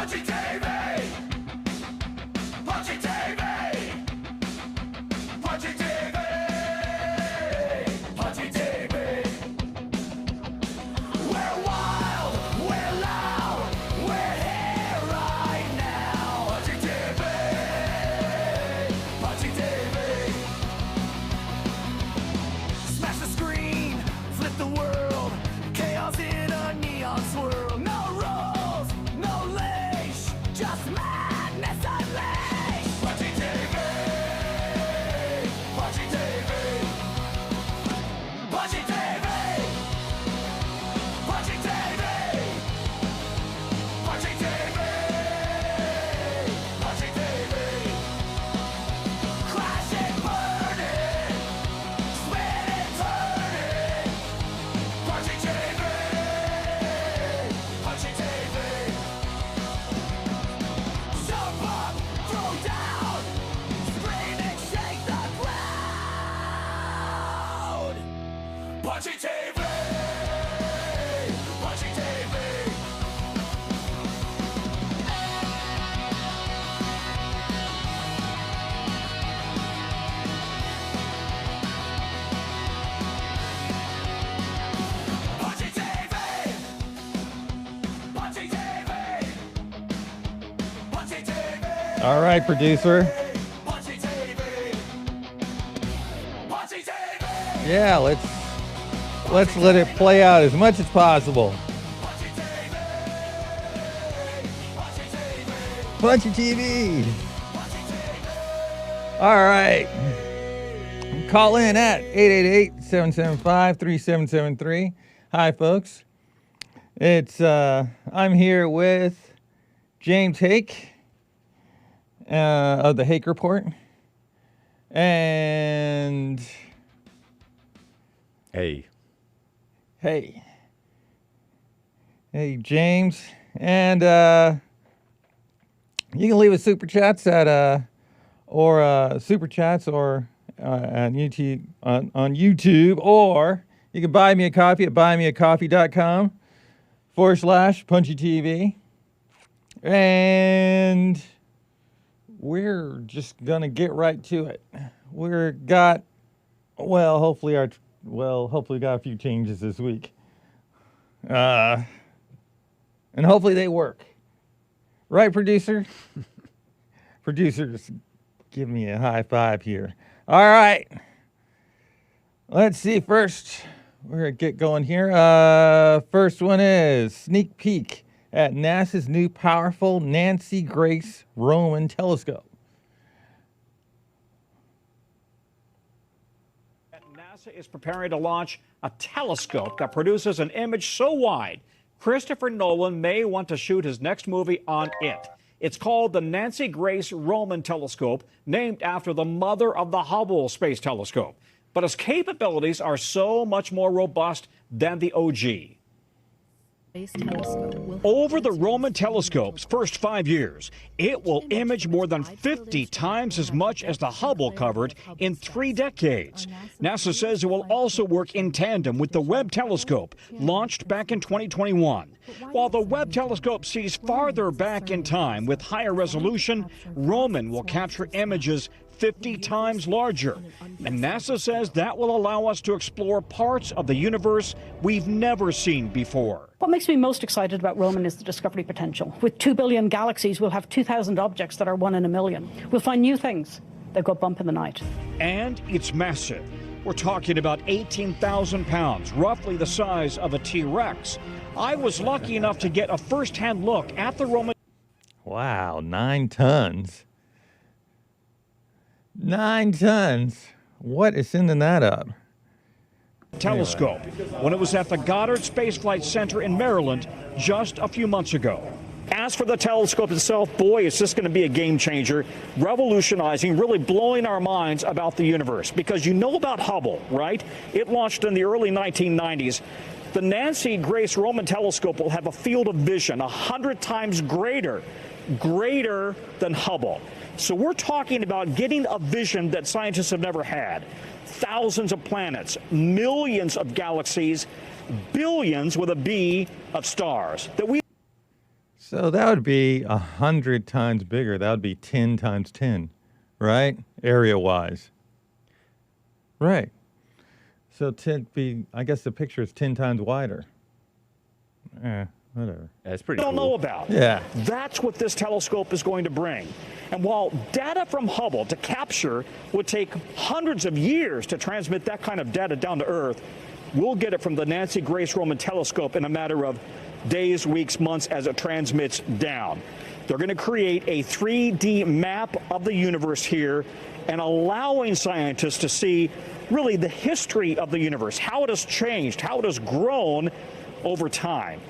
Punchie TV! Punchie TV! Punchie TV! Punchie TV! We're wild, we're loud, we're here right now. Punchie TV! Punchie TV! Smash the screen, flip the world, chaos in a neon swirl. No rules, no leash, just madness unleashed. Punchie TV! Punchie TV! Punchie TV! Punchie TV! Punchie TV! Punchie TV! Crashing, burning, spinning, turning. Punchie TV! Punchie TV! Jump up, throw down, screaming, shake the ground. Punchie TV! Punchie TV! Punchie TV! Punchie TV! Punchie TV! All right, producer. Punchie TV! Punchie TV! Yeah, let's let it play out as much as possible. Punchie TV! Punchie TV! Punchy TV. Punchie TV! All right. Call in at 888-775-3773. Hi, folks. It's I'm here with James Hake of the Hake Report, and Hey. hey James, and you can leave us super chats at super chats or on YouTube on YouTube, or you can buy me a coffee at buymeacoffee.com/Punchy TV. And we're just gonna get right to it. Hopefully we got a few changes this week. And hopefully they work. Right, producer? Producer, just give me a high five here. All right. Let's see. First, we're going to get going here. First one is sneak peek at NASA's new powerful Nancy Grace Roman telescope. NASA is preparing to launch a telescope that produces an image so wide, Christopher Nolan may want to shoot his next movie on it. It's called the Nancy Grace Roman Telescope, named after the mother of the Hubble Space Telescope. But its capabilities are so much more robust than the OG. Over the Roman telescope's first 5 years, it will image more than 50 times as much as the Hubble covered in 3 decades. NASA says it will also work in tandem with the Webb telescope, launched back in 2021. While the Webb telescope sees farther back in time with higher resolution, Roman will capture images 50 times larger. And NASA says that will allow us to explore parts of the universe we've never seen before. What makes me most excited about Roman is the discovery potential. With 2 billion galaxies, we'll have 2,000 objects that are 1 in a million. We'll find new things that go bump in the night. And it's massive. We're talking about 18,000 pounds, roughly the size of a T-Rex. I was lucky enough to get a first-hand look at the Roman. Wow, 9 tons. 9 tons. What is sending that up? Telescope when it was at the Goddard Space Flight Center in Maryland just a few months ago. As for the telescope itself, boy, it's just going to be a game changer, revolutionizing, really blowing our minds about the universe. Because you know about Hubble, right? It launched in the early 1990s. The Nancy Grace Roman Telescope will have a field of vision 100 times greater than Hubble. So we're talking about getting a vision that scientists have never had. Thousands of planets, millions of galaxies, billions with a B of stars that we. So that would be 100 times bigger. That would be 10 times 10, right? Area-wise. Right. So I guess the picture is 10 times wider. Whatever. That's pretty don't cool. know about. Yeah. That's what this telescope is going to bring. And while data from Hubble to capture would take hundreds of years to transmit that kind of data down to Earth, we'll get it from the Nancy Grace Roman telescope in a matter of days, weeks, months as it transmits down. They're going to create a 3D map of the universe here and allowing scientists to see really the history of the universe, how it has changed, how it has grown over time.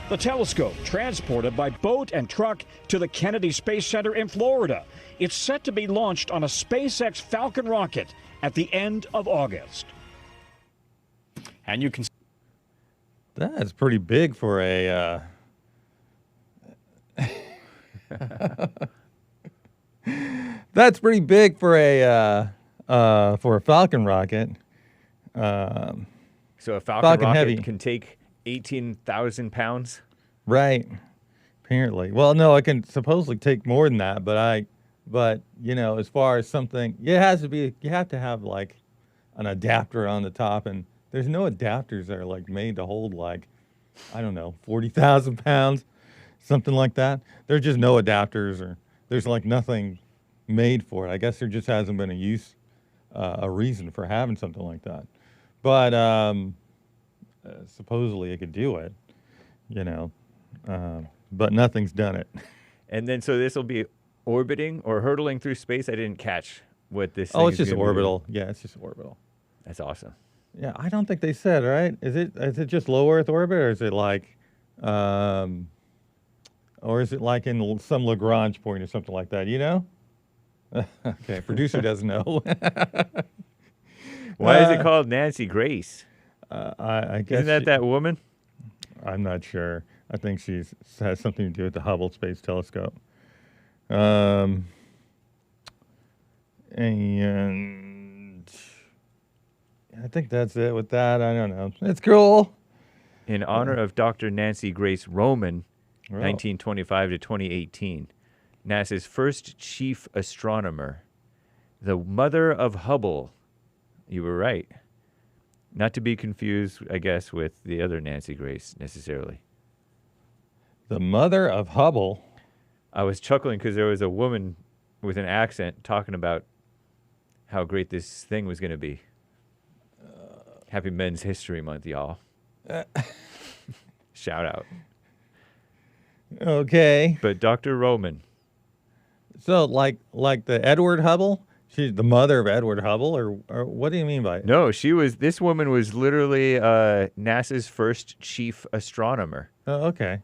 The telescope transported by boat and truck to the Kennedy Space Center in Florida. It's set to be launched on a SpaceX Falcon rocket at the end of August. And you can... That's pretty big for a... That's pretty big for a Falcon rocket. So a Falcon Falcon rocket Heavy. can take 18,000 pounds. Right. Apparently. Well, no, it can supposedly take more than that, but you know, as far as something, it has to be, you have to have like an adapter on the top, and there's no adapters that are like made to hold like, I don't know, 40,000 pounds, something like that. There's just no adapters, or there's like nothing made for it. I guess there just hasn't been a reason for having something like that. But supposedly it could do it, you know, but nothing's done it. And then so this will be orbiting or hurtling through space. I didn't catch what this. Oh, thing it's is just gonna be doing. orbital. Yeah, it's just orbital. That's awesome. Yeah, I don't think they said, right? Is it just low Earth orbit, or is it like, or is it like in some Lagrange point or something like that? You know? Okay, producer doesn't know. Why is it called Nancy Grace? I guess Isn't that woman? I'm not sure. I think she has something to do with the Hubble Space Telescope. And I think that's it with that. I don't know. It's cool. In honor of Dr. Nancy Grace Roman, Oh. 1925 to 2018, NASA's first chief astronomer, the mother of Hubble. You were right. Not to be confused, I guess, with the other Nancy Grace necessarily. The mother of Hubble. I was chuckling because there was a woman with an accent talking about how great this thing was going to be. Happy Men's History Month, y'all. Shout out. Okay. But Dr. Roman, So like the Edward Hubble? She's the mother of Edward Hubble, or what do you mean by it? no, this woman was literally NASA's first chief astronomer. Oh, okay.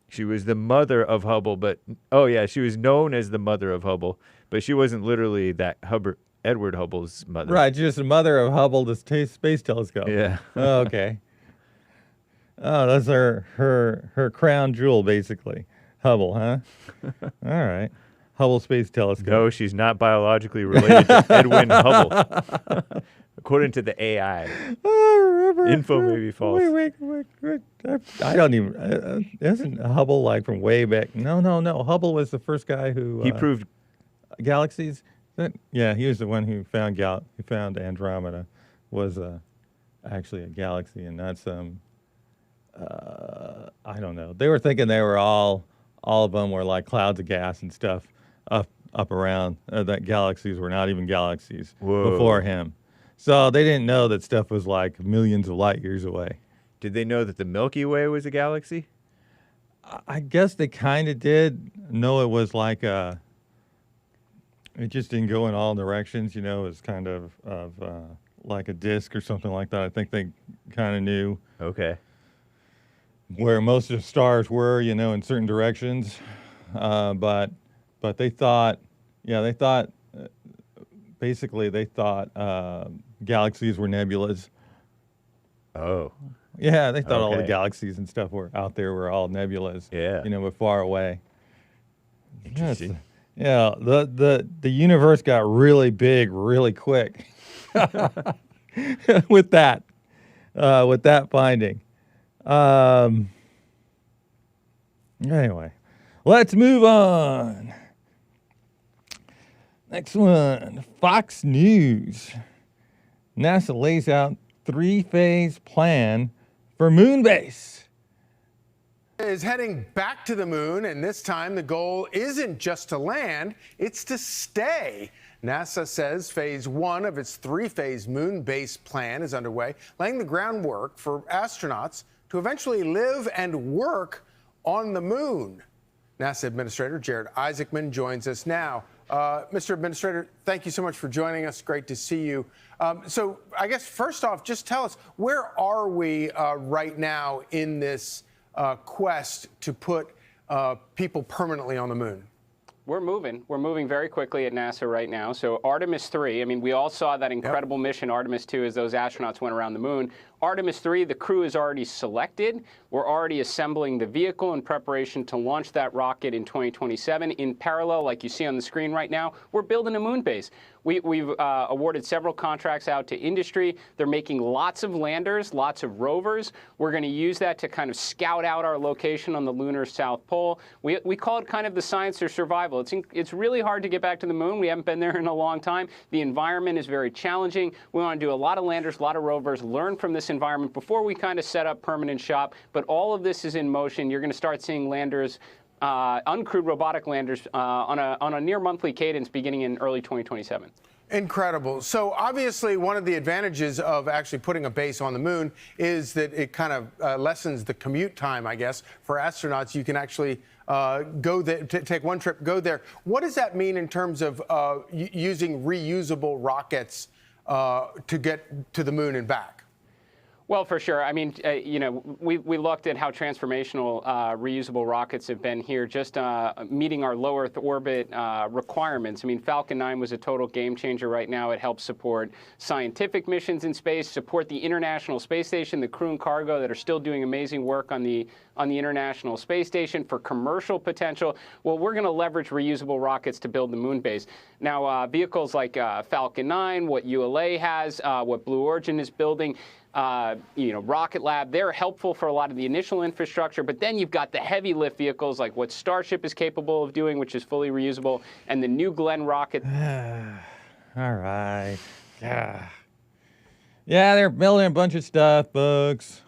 She was the mother of Hubble, but, oh yeah, she was known as the mother of Hubble, but she wasn't literally that Edward Hubble's mother. Right, just the mother of Hubble, the Space Telescope. Yeah. Oh, okay. Oh, that's her crown jewel, basically. Hubble, huh? All right. Hubble Space Telescope. No, she's not biologically related to Edwin Hubble, according to the AI. Oh, remember. Info may be false. Wait. I don't even. Isn't Hubble like from way back? No. Hubble was the first guy who He proved galaxies. Yeah, he was the one who found Andromeda was actually a galaxy and not some. I don't know. They were thinking they were all of them were like clouds of gas and stuff up around that galaxies were not even galaxies before him. So they didn't know that stuff was like millions of light years away. Did they know that the Milky Way was a galaxy? I guess they kind of did know it was like it just didn't go in all directions, you know. It was kind of like a disc or something like that. I think they kind of knew Okay. where most of the stars were, you know, in certain directions. But they thought, basically they thought galaxies were nebulas. Oh. Yeah, they thought all the Okay. galaxies and stuff were out there were all nebulas. Yeah. You know, but far away. Interesting. Yeah, the universe got really big really quick with that finding. Anyway, let's move on. Next one, Fox News. NASA lays out 3-phase plan for moon base. Is heading back to the moon, and this time the goal isn't just to land, it's to stay. NASA says phase 1 of its 3-phase moon base plan is underway, laying the groundwork for astronauts to eventually live and work on the moon. NASA Administrator Jared Isaacman joins us now. Mr. Administrator, thank you so much for joining us. Great to see you. So I guess first off, just tell us, where are we right now in this quest to put people permanently on the moon? We're moving. We're moving very quickly at NASA right now. So Artemis 3, I mean, we all saw that incredible mission, Artemis 2, as those astronauts went around the moon. Artemis 3, the crew is already selected. We're already assembling the vehicle in preparation to launch that rocket in 2027. In parallel, like you see on the screen right now, we're building a moon base. We've awarded several contracts out to industry. They're making lots of landers, lots of rovers. We're going to use that to kind of scout out our location on the lunar South Pole. We call it kind of the science of survival. It's really hard to get back to the moon. We haven't been there in a long time. The environment is very challenging. We want to do a lot of landers, a lot of rovers, learn from this environment before we kind of set up permanent shop. But all of this is in motion. You're going to start seeing landers, uncrewed robotic landers on a near monthly cadence beginning in early 2027. Incredible. So obviously one of the advantages of actually putting a base on the moon is that it kind of lessens the commute time, I guess, for astronauts. You can actually go there, take one trip, go there. What does that mean in terms of using reusable rockets to get to the moon and back? Well, for sure. I mean, we looked at how transformational reusable rockets have been here, just meeting our low Earth orbit requirements. I mean, Falcon 9 was a total game changer right now. It helps support scientific missions in space, support the International Space Station, the crew and cargo that are still doing amazing work on the International Space Station for commercial potential. Well, we're going to leverage reusable rockets to build the moon base. Now, vehicles like Falcon 9, what ULA has, what Blue Origin is building, Rocket Lab, they're helpful for a lot of the initial infrastructure, but then you've got the heavy lift vehicles like what Starship is capable of doing, which is fully reusable, and the New Glenn rocket. All right. Yeah, they're building a bunch of stuff, folks.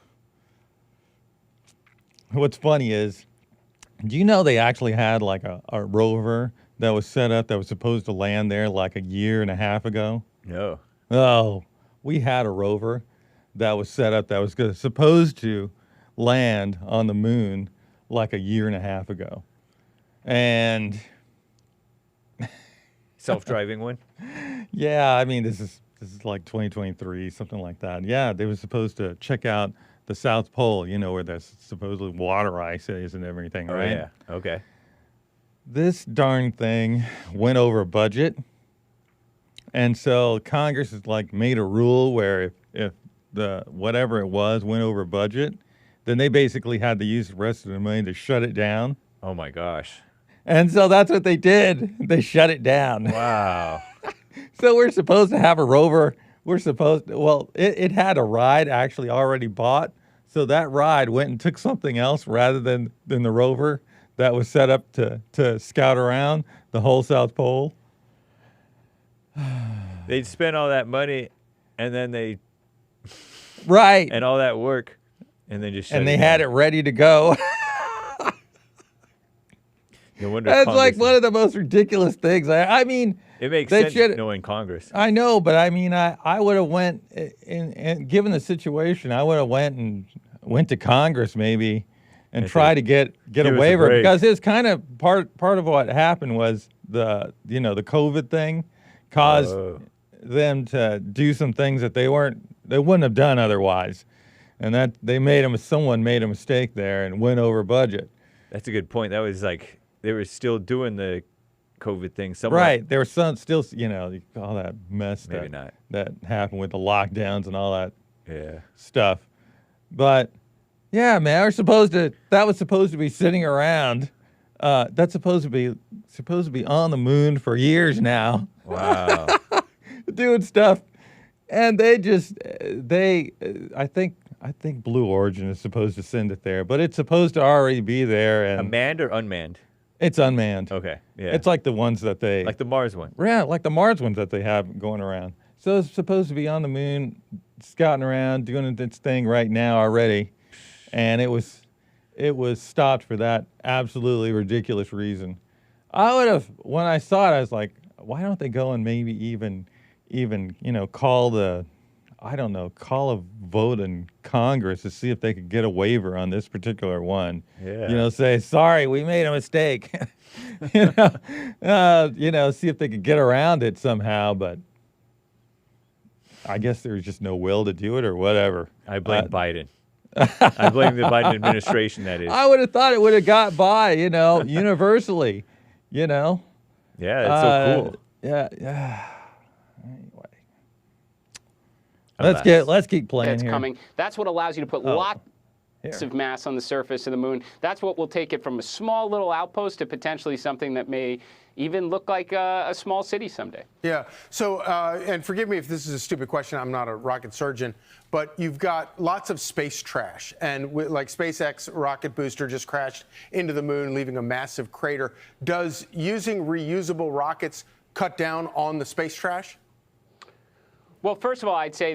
What's funny is, do you know they actually had like a rover that was set up that was supposed to land there like a year and a half ago? No. Oh, we had a rover that was set up that was supposed to land on the moon like a year and a half ago. And Self-driving one? yeah, I mean, this is like 2023, something like that. Yeah, they were supposed to check out the South Pole, where there's supposedly water ice is and everything, right? Oh, yeah. Okay. This darn thing went over budget. And so Congress has like made a rule where if the whatever it was went over budget, then they basically had to use the rest of the money to shut it down. Oh my gosh. And so that's what they did. They shut it down. Wow. So we're supposed to have a rover. It had a ride actually already bought. So that ride went and took something else rather than the rover that was set up to scout around the whole South Pole. They'd spend all that money and then they Right. and all that work and then just shut And they it had down. it ready to go. No wonder That's Congress like one of the most ridiculous things. I mean, It makes they sense should- knowing Congress. I know, but I mean, I would have went and given the situation, I would have went to Congress maybe and And try said, to get "Give a us a waiver break." because it's kind of part of what happened was the COVID thing caused Oh. them to do some things that they wouldn't have done otherwise, and that someone made a mistake there and went over budget. That's a good point. That was like they were still doing the COVID thing. Someone, Right. There was still, all that mess Maybe not. that happened with the lockdowns and all that Yeah. stuff. But yeah, man, that was supposed to be sitting around. That's supposed to be on the moon for years now, Wow. doing stuff. And I think I think Blue Origin is supposed to send it there, but it's supposed to already be there. And manned or unmanned? It's unmanned. Okay, yeah. It's like the ones that they... Like the Mars one. Yeah, like the Mars ones that they have going around. So it's supposed to be on the moon, scouting around, doing its thing right now already. And it was stopped for that absolutely ridiculous reason. I would have, when I saw it, I was like, why don't they go and maybe even call a vote in Congress to see if they could get a waiver on this particular one. Yeah. Say, sorry, we made a mistake. See if they could get around it somehow, but I guess there's just no will to do it or whatever. I blame Biden. I blame the Biden administration, that is. I would have thought it would have got by, universally, Yeah, it's so cool. Yeah. Anyway. Alas. Let's keep playing That's here. coming. That's what allows you to put lots of mass on the surface of the moon. That's what will take it from a small little outpost to potentially something that may even look like a small city someday. Yeah. So, and forgive me if this is a stupid question. I'm not a rocket surgeon, but you've got lots of space trash, and like SpaceX rocket booster just crashed into the moon, leaving a massive crater. Does using reusable rockets cut down on the space trash? Well, first of all, I'd say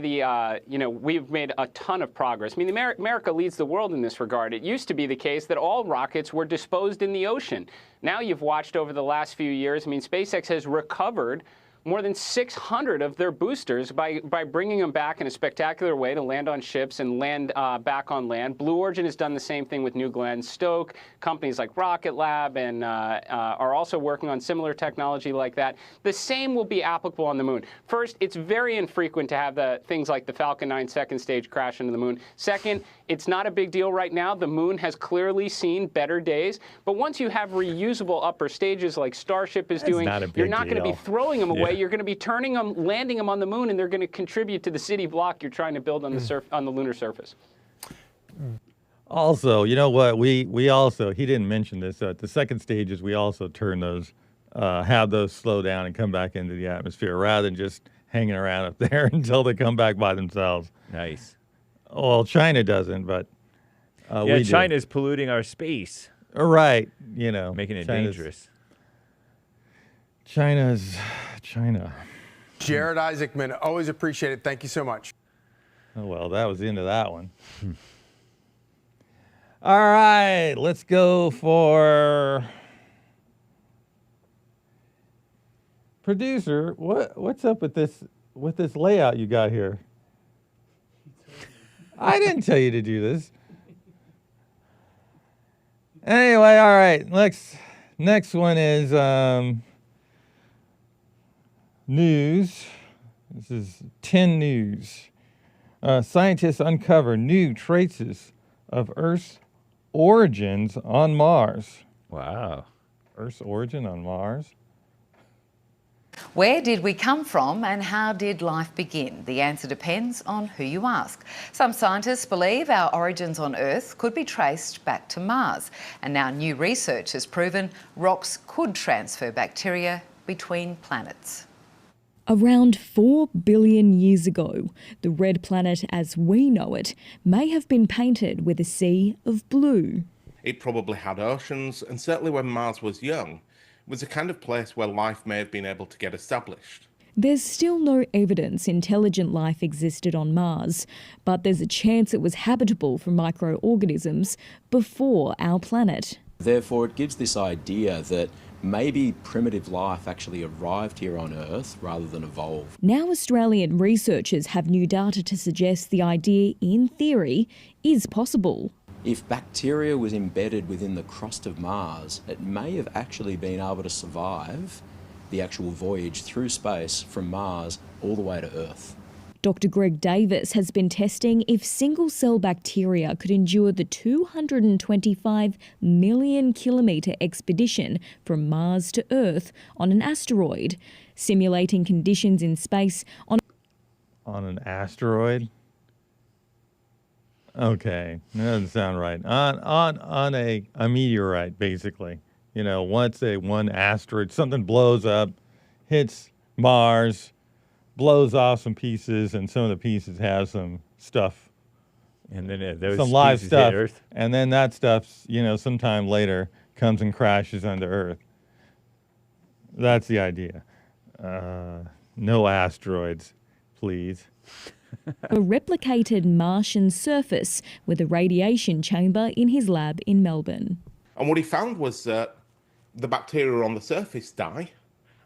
we've made a ton of progress. I mean, America leads the world in this regard. It used to be the case that all rockets were disposed in the ocean. Now you've watched over the last few years, I mean, SpaceX has recovered more than 600 of their boosters by bringing them back in a spectacular way to land on ships and land back on land. Blue Origin has done the same thing with New Glenn Stoke. Companies like Rocket Lab and are also working on similar technology like that. The same will be applicable on the moon. First, it's very infrequent to have things like the Falcon 9 second stage crash into the moon. Second, it's not a big deal right now. The moon has clearly seen better days. But once you have reusable upper stages like Starship is doing, you're not going to be throwing them away. You're going to be turning them, landing them on the moon, and they're going to contribute to the city block you're trying to build on the lunar surface. Also, you know what? We also, he didn't mention this, at the second stages, we also turn those, have those slow down and come back into the atmosphere rather than just hanging around up there until they come back by themselves. Nice. Well, China doesn't, but we China's polluting our space. Right, Making it dangerous. China. Jared Isaacman, always appreciate it. Thank you so much. Oh, well, that was the end of that one. All right, let's go for producer. What's up with this layout you got here? I didn't tell you to do this. Anyway, all right. Next one is news. This is 10 news. Scientists uncover new traces of Earth's origins on Mars. Wow. Earth's origin on Mars? Where did we come from and how did life begin? The answer depends on who you ask. Some scientists believe our origins on Earth could be traced back to Mars. And now new research has proven rocks could transfer bacteria between planets. Around 4 billion years ago, the red planet as we know it may have been painted with a sea of blue. It probably had oceans, and certainly when Mars was young, was the kind of place where life may have been able to get established. There's still no evidence intelligent life existed on Mars, but there's a chance it was habitable for microorganisms before our planet. Therefore, it gives this idea that maybe primitive life actually arrived here on Earth rather than evolved. Now Australian researchers have new data to suggest the idea, in theory, is possible. If bacteria was embedded within the crust of Mars, it may have actually been able to survive the actual voyage through space from Mars all the way to Earth. Dr. Greg Davis has been testing if single-cell bacteria could endure the 225 million kilometre expedition from Mars to Earth on an asteroid, simulating conditions in space on an asteroid? Okay, that doesn't sound right. On a meteorite, basically. Once one asteroid, something blows up, hits Mars, blows off some pieces, and some of the pieces have some stuff And then those some live pieces stuff, hit Earth. and then that stuff, sometime later comes and crashes onto Earth. That's the idea. No asteroids, please. A replicated Martian surface with a radiation chamber in his lab in Melbourne. And what he found was that the bacteria on the surface die,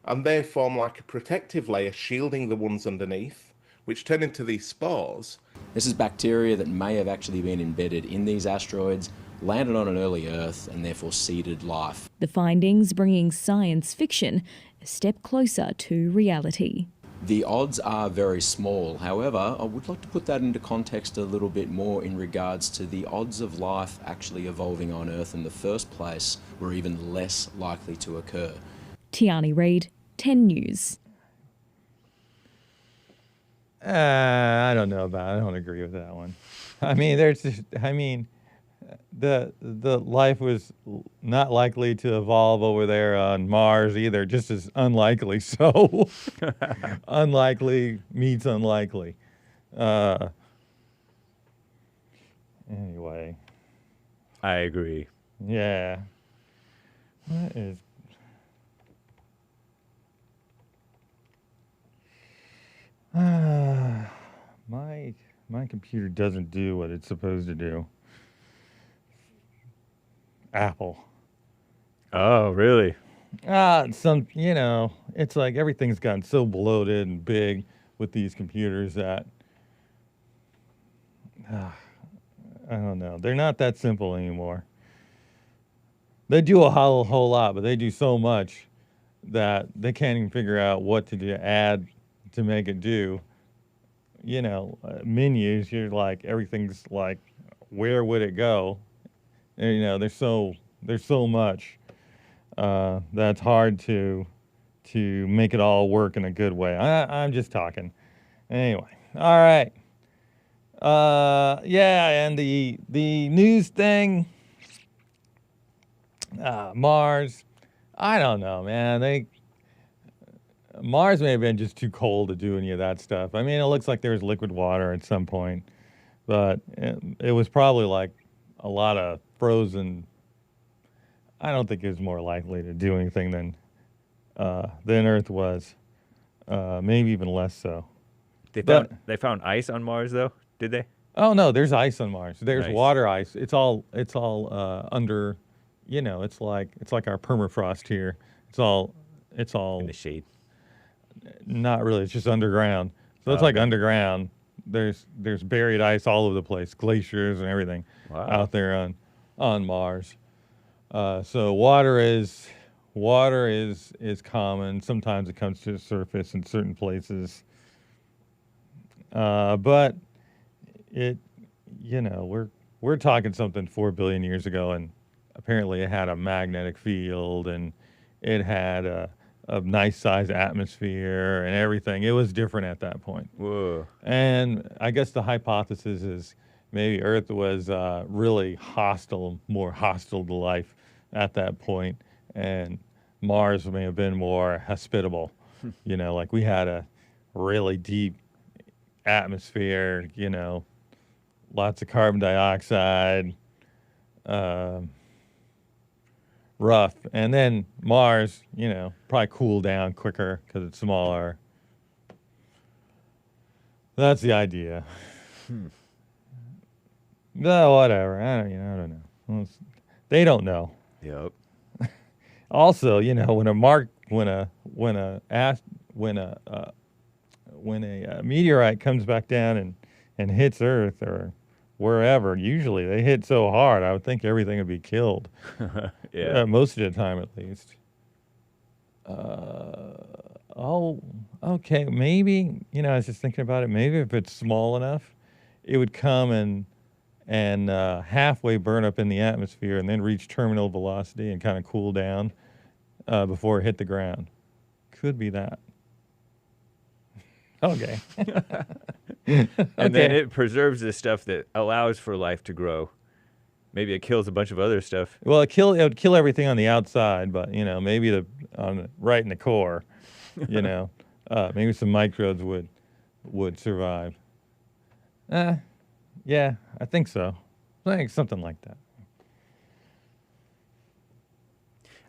and they form like a protective layer shielding the ones underneath, which turn into these spores. This is bacteria that may have actually been embedded in these asteroids, landed on an early Earth, and therefore seeded life. The findings bringing science fiction a step closer to reality. The odds are very small. However, I would like to put that into context a little bit more in regards to the odds of life actually evolving on Earth in the first place were even less likely to occur. Tiani Reid, 10 News. I don't know about it. I don't agree with that one. The life was not likely to evolve over there on Mars either, just as unlikely. So unlikely meets unlikely. Anyway. I agree. Yeah. What is... my computer doesn't do what it's supposed to do. Apple. Oh, really? It's like everything's gotten so bloated and big with these computers that I don't know. They're not that simple anymore. They do a whole lot, but they do so much that they can't even figure out what to add to make it do. Menus, you're like, everything's like, where would it go? And, there's so much that's hard to make it all work in a good way. I'm just talking. Anyway, all right. And the news thing, Mars, I don't know, man. Mars may have been just too cold to do any of that stuff. I mean, it looks like there was liquid water at some point, but it was probably like a lot of frozen. I don't think it was more likely to do anything than Earth was. Maybe even less so. They found ice on Mars, though, did they? Oh no, there's ice on Mars. There's Nice. water ice. It's all under. It's like our permafrost here. It's all In the shade. not really. It's just underground. So it's like underground. There's buried ice all over the place, glaciers and everything out there on Mars. So water is common. Sometimes it comes to the surface in certain places. But we're talking something 4 billion years ago, and apparently it had a magnetic field and it had a nice sized atmosphere and everything. It was different at that point. Whoa. And I guess the hypothesis is maybe Earth was really more hostile to life at that point, and Mars may have been more hospitable. Like we had a really deep atmosphere, lots of carbon dioxide, rough. And then Mars, probably cool down quicker because it's smaller. That's the idea. No, whatever. I don't know. Well, they don't know. Yep. Also, when a meteorite comes back down and hits Earth or wherever, usually they hit so hard, I would think everything would be killed. Yeah. Most of the time, at least. Okay. Maybe, I was just thinking about it. Maybe if it's small enough, it would come and halfway burn up in the atmosphere and then reach terminal velocity and kind of cool down before it hit the ground. Could be that. Okay. And then it preserves the stuff that allows for life to grow. Maybe it kills a bunch of other stuff. Well, it would kill everything on the outside, but maybe right in the core, maybe some microbes would survive. Yeah, I think so. I think something like that.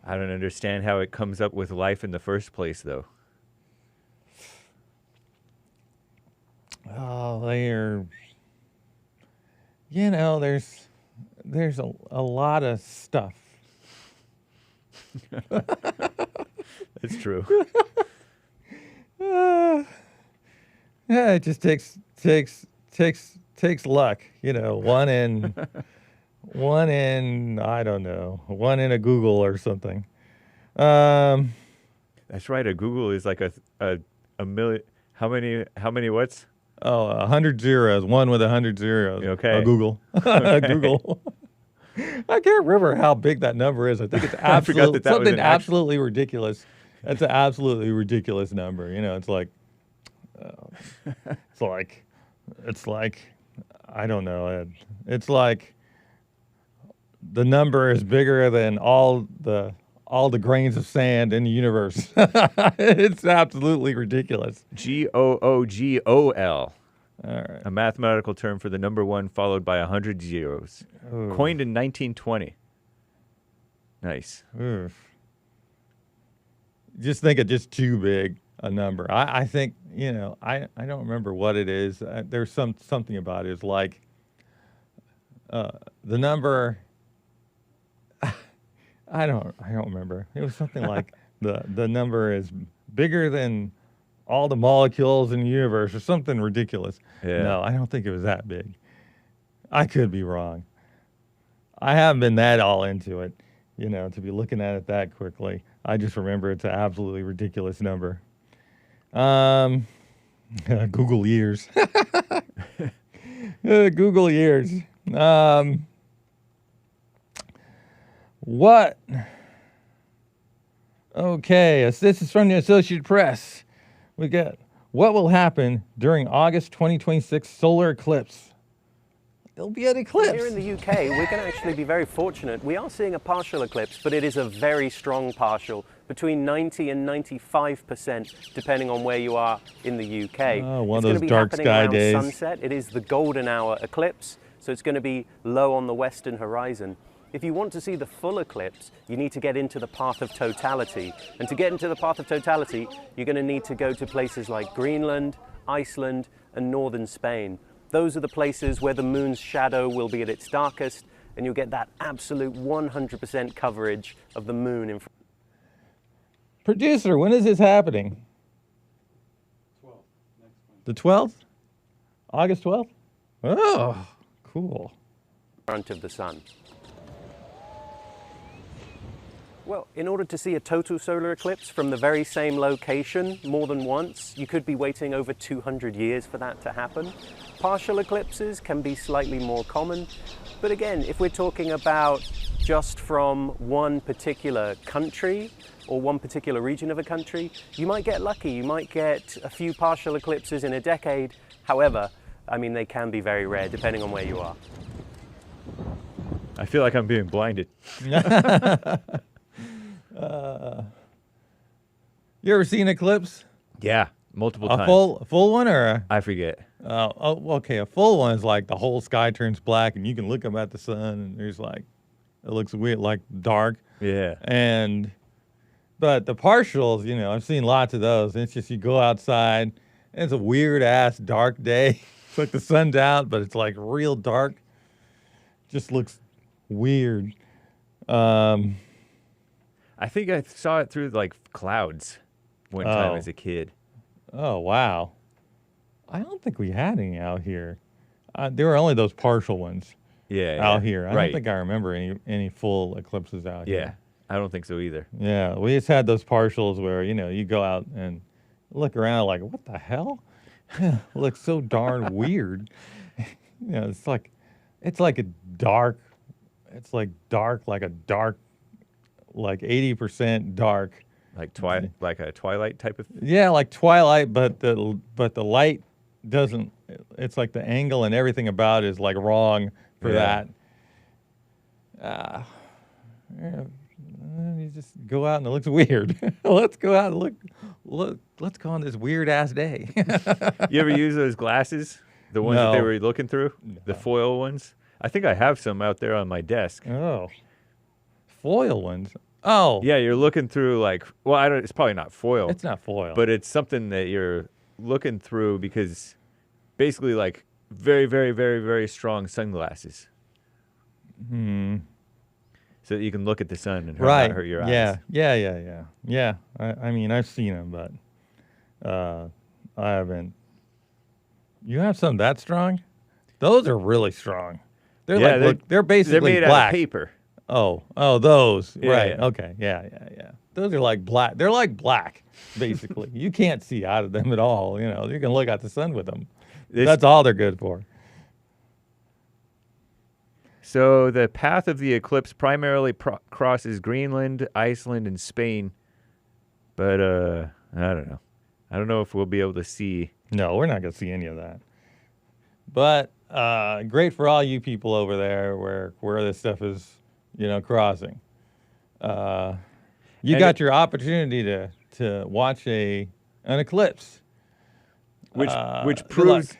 I don't understand how it comes up with life in the first place, though. Oh, they're, you know, there's a lot of stuff. It's true. Yeah, it just takes luck, you know. One in I don't know, one in a Googol or something. That's right. A Googol is like a million. How many what's? Oh, 100 zeros. One with 100 zeros. Okay. A Googol. A Googol. I can't remember how big that number is. I think it's absolutely something absolutely ridiculous. That's an absolutely ridiculous number. You know, it's like I don't know. It's like the number is bigger than all the grains of sand in the universe. It's absolutely ridiculous. Googol. All right. A mathematical term for the number 1 followed by 100 zeros. Ooh. Coined in 1920. Nice. Oof. Just think of just too big a number. I think, you know, I don't remember what it is. There's something about it. It's like the number. I don't remember. It was something like the number is bigger than all the molecules in the universe or something ridiculous. Yeah. No, I don't think it was that big. I could be wrong. I haven't been that all into it, you know, to be looking at it that quickly. I just remember it's an absolutely ridiculous number. Google years. Google years. What? Okay, this is from the Associated Press. We got, what will happen during August 2026 solar eclipse? There'll be an eclipse. Here in the UK, we're going to actually be very fortunate. We are seeing a partial eclipse, but it is a very strong partial, between 90 and 95%, depending on where you are in the UK. Oh, one of those dark sky days. Sunset. It is the golden hour eclipse, so it's going to be low on the western horizon. If you want to see the full eclipse, you need to get into the path of totality. And to get into the path of totality, you're going to need to go to places like Greenland, Iceland, and northern Spain. Those are the places where the moon's shadow will be at its darkest, and you'll get that absolute 100% coverage of the moon in front. Producer, when is this happening? 12th. The 12th? August 12th? Oh, cool. Front of the sun. Well, in order to see a total solar eclipse from the very same location more than once, you could be waiting over 200 years for that to happen. Partial eclipses can be slightly more common, but again, if we're talking about just from one particular country or one particular region of a country, you might get lucky. You might get a few partial eclipses in a decade. However, I mean, they can be very rare depending on where you are. I feel like I'm being blinded. You ever seen an eclipse? Yeah, multiple times. A full one or a? I forget. Oh, okay. A full one is like the whole sky turns black and you can look up at the sun and there's like, it looks weird, like dark. Yeah. But the partials, you know, I've seen lots of those. And it's just you go outside and it's a weird ass dark day. It's like the sun's out, but it's like real dark. Just looks weird. I think I saw it through like clouds one time as a kid. Oh, wow. I don't think we had any out here. There were only those partial ones out here. I don't think I remember any full eclipses out here. Yeah, I don't think so either. Yeah, we just had those partials where, you know, you go out and look around like, what the hell? It looks so darn weird. You know, it's like a dark, like a dark, like 80% dark. Like a twilight type of thing? Yeah, like twilight, but the light doesn't, it's like the angle and everything about it is like wrong for that. You just go out and it looks weird. Let's go out and look. Let's go on this weird ass day. You ever use those glasses? The ones that they No. were looking through? The foil ones? I think I have some out there on my desk. Oh. Foil ones? Oh. Yeah, you're looking through like, well, I don't. It's probably not foil. It's not foil. But it's something that you're looking through because basically like very, very, very, very strong sunglasses. So that you can look at the sun and not hurt your eyes. Yeah. I mean, I've seen them, but I haven't. You have some that strong? Those are really strong. They're basically they're made black. out of paper. Oh, those. Yeah, right. yeah. Okay. Yeah. Those are like black. They're like black, basically. You can't see out of them at all. You know, you can look at the sun with them. That's all they're good for. So the path of the eclipse primarily crosses Greenland, Iceland, and Spain. But I don't know. I don't know if we'll be able to see. No, we're not going to see any of that. But great for all you people over there where this stuff is, crossing. You got your opportunity to watch an eclipse. Which proves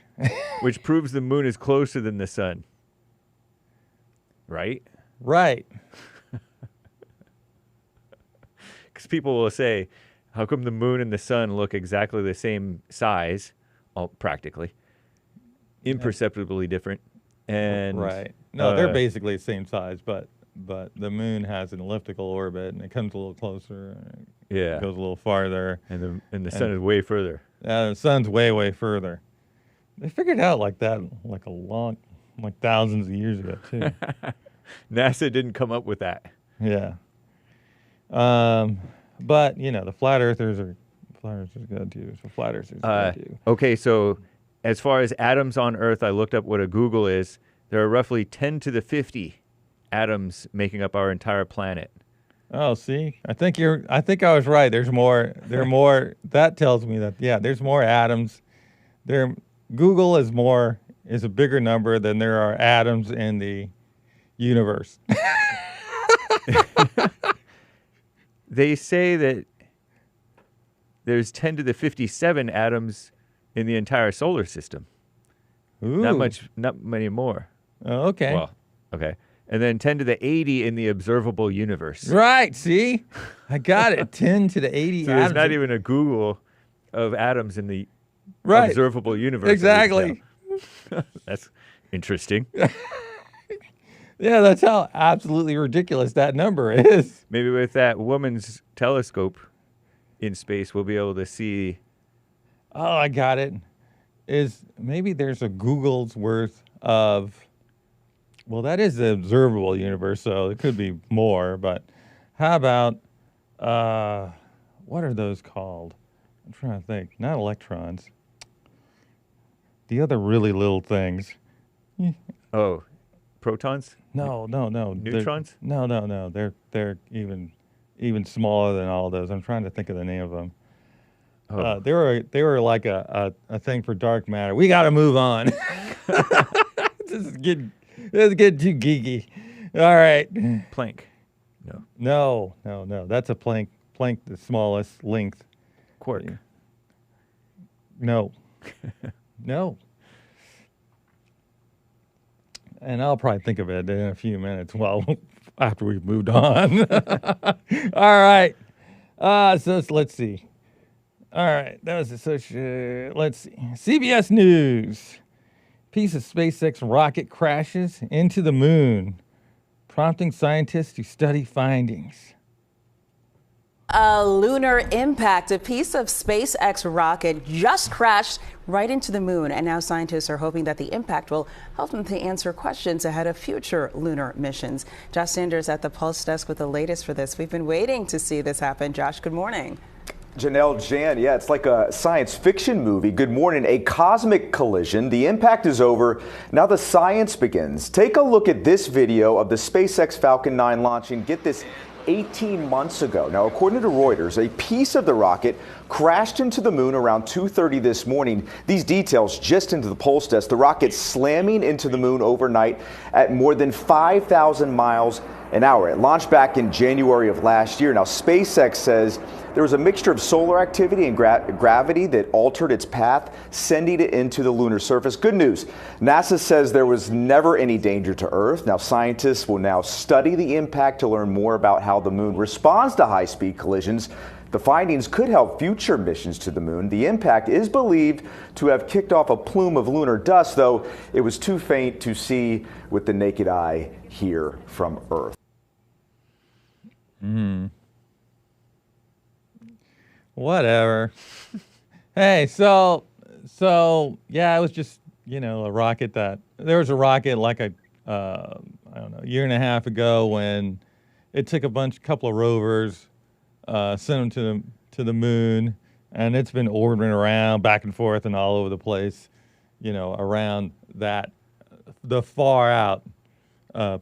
which proves the moon is closer than the sun. Right? Right. Because people will say, how come the moon and the sun look exactly the same size, practically, imperceptibly different? And right. No, they're basically the same size, but the moon has an elliptical orbit, and it comes a little closer. And it goes a little farther. And the sun is way further. The sun's way, way further. They figured out like that like thousands of years ago, too. NASA didn't come up with that. Yeah. But, the flat earthers are good, too. So flat earthers are good, too. Okay, so as far as atoms on Earth, I looked up what a Googol is. There are roughly 10 to the 50 atoms making up our entire planet. Oh, see? I think I was right. There are more. That tells me that, there's more atoms. Googol is a bigger number than there are atoms in the universe. They say that there's 10 to the 57 atoms in the entire solar system. Ooh. Not many more. Oh, okay. Well, okay. And then 10 to the 80 in the observable universe. Right, see? I got it. 10 to the 80 So atoms. there's not even a Googol of atoms in the Right. observable universe. Exactly. That's interesting. Yeah, that's how absolutely ridiculous that number is. Maybe with that woman's telescope in space, we'll be able to see. Oh, I got it. Maybe there's a Googol's worth of. Well, that is the observable universe, so it could be more. But how about what are those called? I'm trying to think. Not electrons. The other really little things. Oh, protons? No. Neutrons? No. They're even smaller than all those. I'm trying to think of the name of them. Oh. They were like a thing for dark matter. We got to move on. This is getting too geeky. All right. Planck. No. That's a Planck. Planck, the smallest length. Quark. No. No. And I'll probably think of it in a few minutes. Well, after we've moved on. All right. So let's see. All right. That was let's see. CBS News. Piece of SpaceX rocket crashes into the moon, prompting scientists to study findings. A lunar impact. A piece of SpaceX rocket just crashed right into the moon, and now scientists are hoping that the impact will help them to answer questions ahead of future lunar missions. Josh Sanders at the Pulse Desk with the latest for this. We've been waiting to see this happen. Josh, good morning. Janelle, Jan, yeah, it's like a science fiction movie. Good morning. A cosmic collision. The impact is over. Now the science begins. Take a look at this video of the SpaceX Falcon 9 launching, get this, 18 months ago. Now, according to Reuters, a piece of the rocket crashed into the moon around 2:30 this morning. These details just into the Pulse desk. The rocket slamming into the moon overnight at more than 5,000 miles an hour. It launched back in January of last year. Now, SpaceX says there was a mixture of solar activity and gravity that altered its path, sending it into the lunar surface. Good news. NASA says there was never any danger to Earth. Now, scientists will now study the impact to learn more about how the moon responds to high-speed collisions. The findings could help future missions to the moon. The impact is believed to have kicked off a plume of lunar dust, though it was too faint to see with the naked eye here from Earth. Whatever. Hey, so yeah, it was just, you know, a rocket that there was a rocket like I don't know, a year and a half ago when it took a couple of rovers, sent them to the moon, and it's been orbiting around back and forth and all over the place, you know, around the far out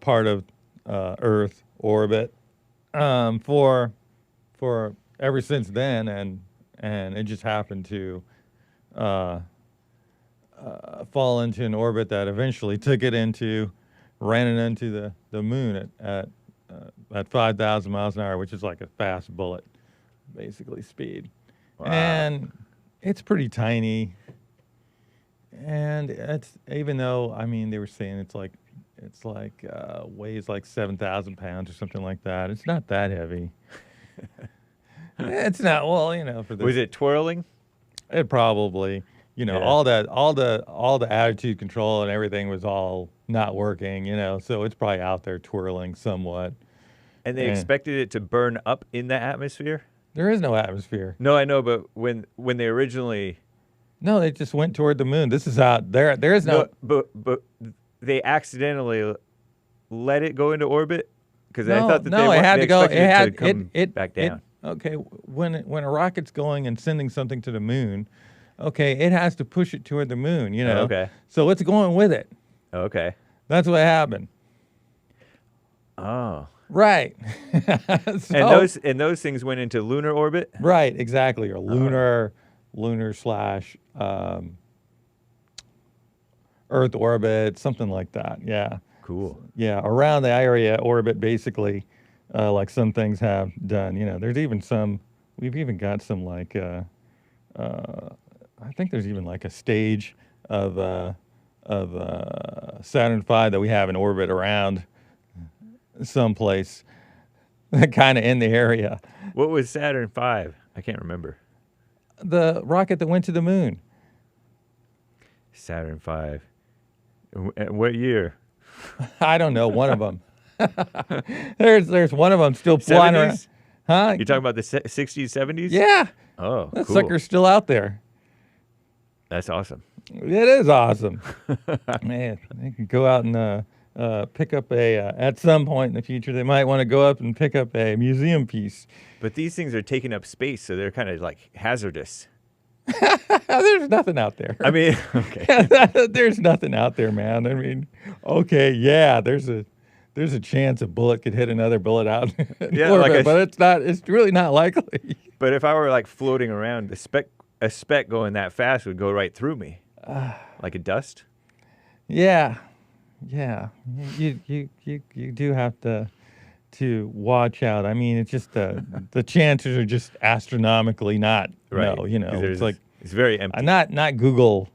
part of Earth orbit for ever since then, and it just happened to fall into an orbit that eventually took it ran it into the moon at 5,000 miles an hour, which is like a fast bullet, basically speed. Wow. And it's pretty tiny. And it's, even though, I mean, they were saying it's like weighs like 7,000 pounds or something like that. It's not that heavy. It's not, well, you know, for this. Was it twirling? It probably, you know, Yeah. all the attitude control and everything was all not working, you know, so it's probably out there twirling somewhat. And they expected it to burn up in the atmosphere? There is no atmosphere. No, I know, but when they originally... No, they just went toward the moon. This is out there. There is no... But they accidentally let it go into orbit? Because I No, thought that no, it had to go. expected it to come back down. Okay, when a rocket's going and sending something to the moon, okay, it has to push it toward the moon, you know. Okay. So it's going with it. Okay. That's what happened. Oh. Right. And those things went into lunar orbit? Right, exactly, or lunar slash Earth orbit, something like that. Yeah. Cool. Yeah, around the area orbit, basically, like some things have done. You know, there's even some. We've even got some like. I think there's even like a stage of Saturn V that we have in orbit around someplace, kind of in the area. What was Saturn V? I can't remember. The rocket that went to the moon. Saturn V. What year? I don't know. One of them. there's one of them still flying around. Huh? You're talking about the 60s, 70s? Yeah. Oh, that cool. sucker's still out there. That's awesome. It is awesome. Man, they can go out and pick up at some point in the future, they might want to go up and pick up a museum piece. But these things are taking up space, so they're kind of like hazardous. There's nothing out there. I mean, okay. There's nothing out there, man. I mean, okay, yeah, there's a chance a bullet could hit another bullet out in orbit, but it's really not likely. But if I were like floating around, a speck going that fast would go right through me. Like a dust? Yeah. You do have to watch out. I mean, it's just the chances are just astronomically not. Right. No, you know, it's like it's very empty. Not Google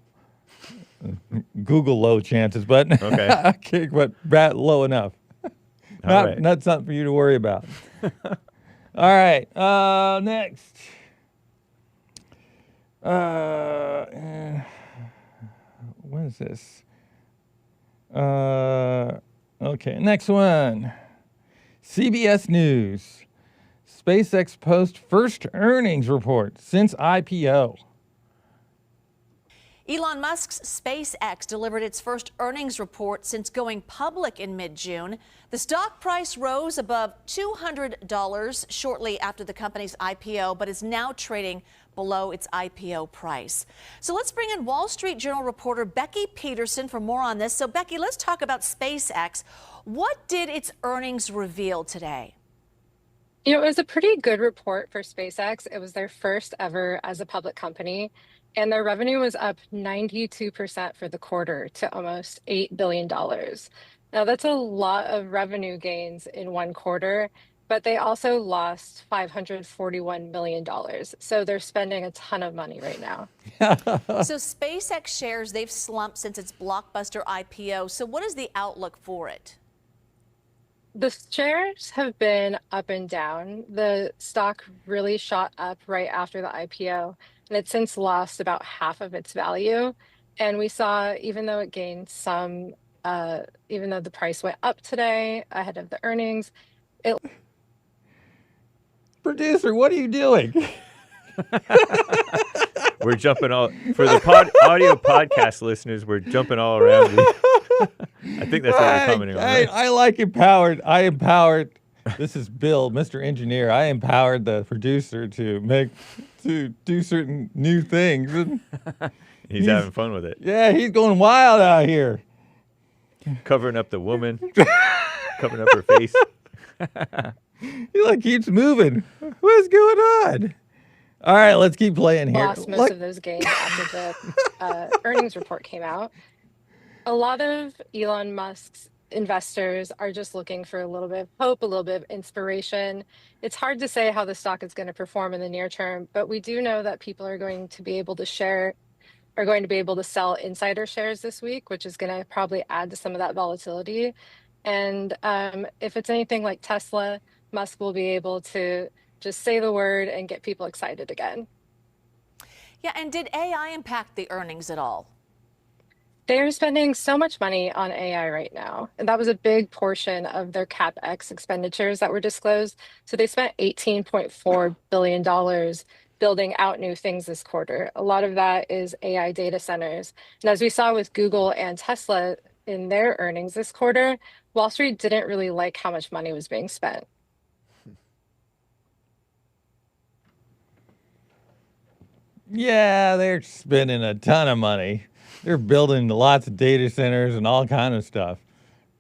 low chances, but okay, but low enough. Not something for you to worry about. All right. Next. What is this? Okay, next one. CBS News. SpaceX posts first earnings report since IPO. Elon Musk's SpaceX delivered its first earnings report since going public in mid-June. The stock price rose above $200 shortly after the company's IPO, but is now trading below its IPO price. So let's bring in Wall Street Journal reporter Becky Peterson for more on this. So Becky, let's talk about SpaceX. What did its earnings reveal today? You know, it was a pretty good report for SpaceX. It was their first ever as a public company, and their revenue was up 92% for the quarter to almost $8 billion. Now, that's a lot of revenue gains in one quarter, but they also lost $541 million. So they're spending a ton of money right now. So SpaceX shares, they've slumped since its blockbuster IPO. So what is the outlook for it? The shares have been up and down. The stock really shot up right after the IPO, and it's since lost about half of its value. And we saw, even though it gained some, even though the price went up today ahead of the earnings, it. Producer, what are you doing? We're jumping all for the audio podcast listeners. We're jumping all around. I think that's what we're commenting on. Right? I like empowered. I empowered. This is Bill, Mr. Engineer. I empowered the producer to do certain new things. He's having fun with it. Yeah, he's going wild out here. Covering up the woman, covering up her face. He like keeps moving. What's going on? All right, let's keep playing here. Lost most of those gains after the earnings report came out. A lot of Elon Musk's investors are just looking for a little bit of hope, a little bit of inspiration. It's hard to say how the stock is going to perform in the near term, but we do know that people are going to be able to sell insider shares this week, which is going to probably add to some of that volatility. And if it's anything like Tesla, Musk will be able to just say the word and get people excited again. Yeah, and did AI impact the earnings at all? They're spending so much money on AI right now. And that was a big portion of their CapEx expenditures that were disclosed. So they spent $18.4 billion building out new things this quarter. A lot of that is AI data centers. And as we saw with Google and Tesla in their earnings this quarter, Wall Street didn't really like how much money was being spent. Yeah, they're spending a ton of money. They're building lots of data centers and all kind of stuff.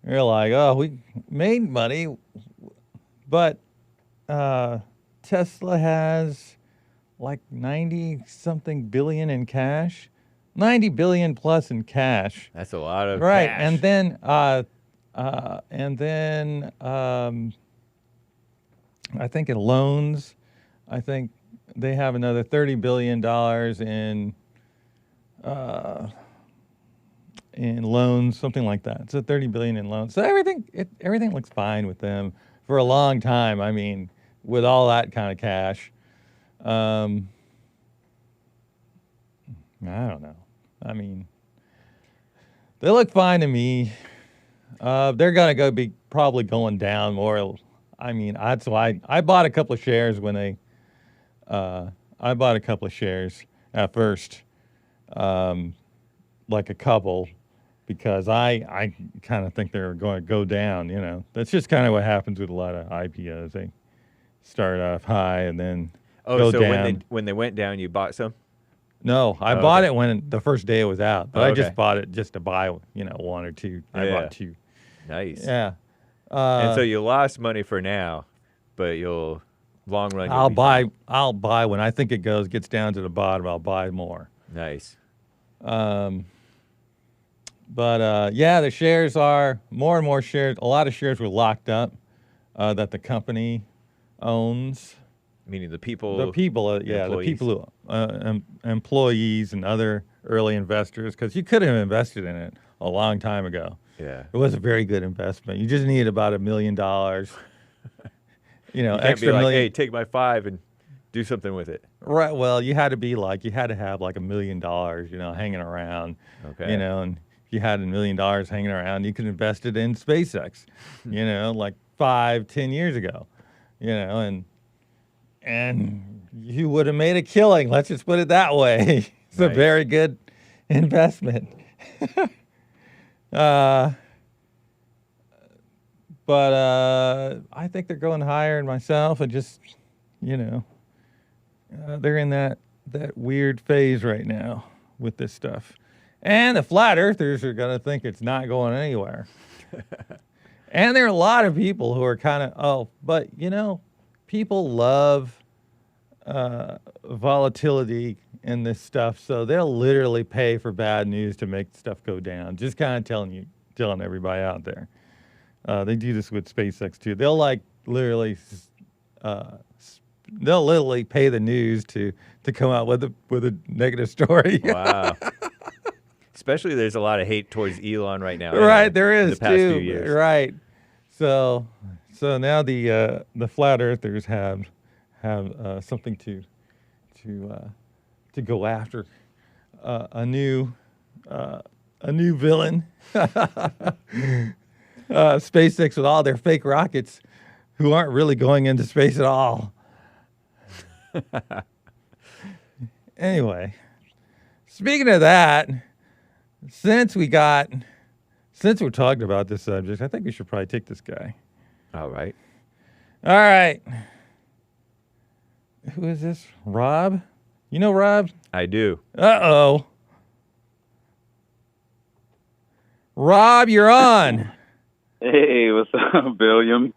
They're like, oh, we made money, but Tesla has like 90-something billion in cash. 90 billion plus in cash. That's a lot of right. cash. And then I think in loans, I think they have another $30 billion in loans, something like that. So 30 billion in loans. So everything looks fine with them for a long time. I mean, with all that kind of cash. I don't know. I mean, they look fine to me. They're gonna be probably going down more. I mean, that's why I bought a couple of shares when they. I bought a couple of shares at first, like a couple, because I kind of think they're going to go down. You know, that's just kind of what happens with a lot of IPOs. They start off high and then go down. when they went down, you bought some? No, I bought it when the first day it was out, but I just bought it just to buy, one or two. I bought two. Nice. Yeah. And so you lost money for now, but you'll long run. I'll buy when I think it gets down to the bottom. I'll buy more. Nice. But the shares are more and more shares. A lot of shares were locked up that the company owns. Meaning the people. The people, the people who employees and other early investors, because you could have invested in it a long time ago. Yeah, it was a very good investment. You just needed about $1 million. You can't extra be like, million. hey, take my 5 and do something with it. Right. Well, you had to have like $1 million, hanging around. Okay. And if you had $1 million hanging around, you could invest it in SpaceX. Like 5-10 years ago. And you would have made a killing. Let's just put it that way. It's a very good investment. But I think they're going higher in myself, and just, they're in that weird phase right now with this stuff. And the flat earthers are going to think it's not going anywhere. And there are a lot of people who are kind of, people love volatility in this stuff, so they'll literally pay for bad news to make stuff go down. Just kind of telling everybody out there. They do this with SpaceX too. They'll literally pay the news to come out with a negative story. Wow. Especially there's a lot of hate towards Elon right now. Right, there is the past too. few years. Right. So now the flat earthers have something to go after. A new villain. SpaceX with all their fake rockets, who aren't really going into space at all. Anyway, speaking of that, since we're talking about this subject, I think we should probably take this guy. All right. Who is this? Rob? You know Rob? I do. Uh-oh. Rob, you're on. Hey, what's up, William?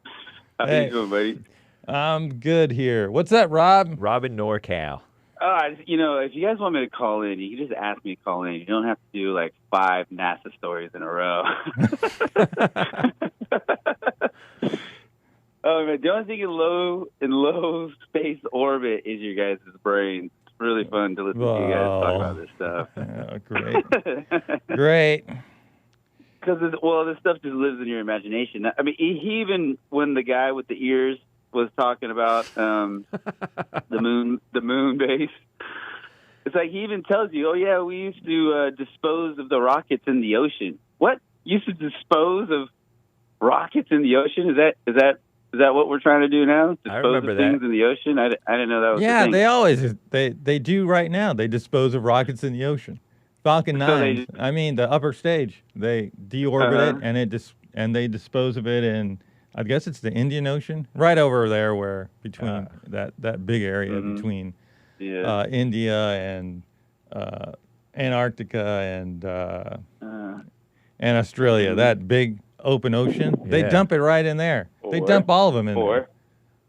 How you doing, buddy? I'm good here. What's up, Rob? Rob in NorCal. If you guys want me to call in, you can just ask me to call in. You don't have to do like 5 NASA stories in a row. Oh man, the only thing in low space orbit is your guys' brains. It's really fun to listen to you guys talk about this stuff. Oh, great. Great. Because this stuff just lives in your imagination. I mean, he even when the guy with the ears was talking about the moon base, it's like he even tells you, "Oh yeah, we used to dispose of the rockets in the ocean." What? Used to dispose of rockets in the ocean? Is that what we're trying to do now? Dispose of things in the ocean? I didn't know that was. Yeah, the thing. they always they do right now. They dispose of rockets in the ocean. Falcon 9. I mean, the upper stage. They deorbit it and they dispose of it in, I guess it's the Indian Ocean, right over there where between that big area between India and Antarctica and Australia. That big open ocean. They dump it right in there. They dump all of them in there.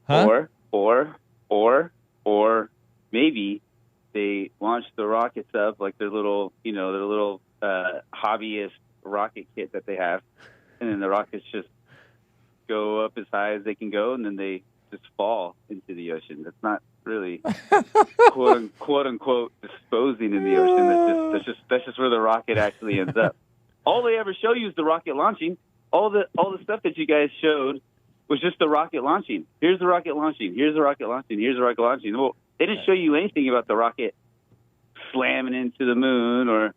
Huh? Or maybe they launch the rockets up like their little hobbyist rocket kit that they have, and then the rockets just go up as high as they can go, and then they just fall into the ocean. That's not really quote unquote disposing in the ocean. That's just where the rocket actually ends up. All they ever show you is the rocket launching. All the stuff that you guys showed was just the rocket launching. Here's the rocket launching. Here's the rocket launching. Here's the rocket launching. Well, they didn't show you anything about the rocket slamming into the moon or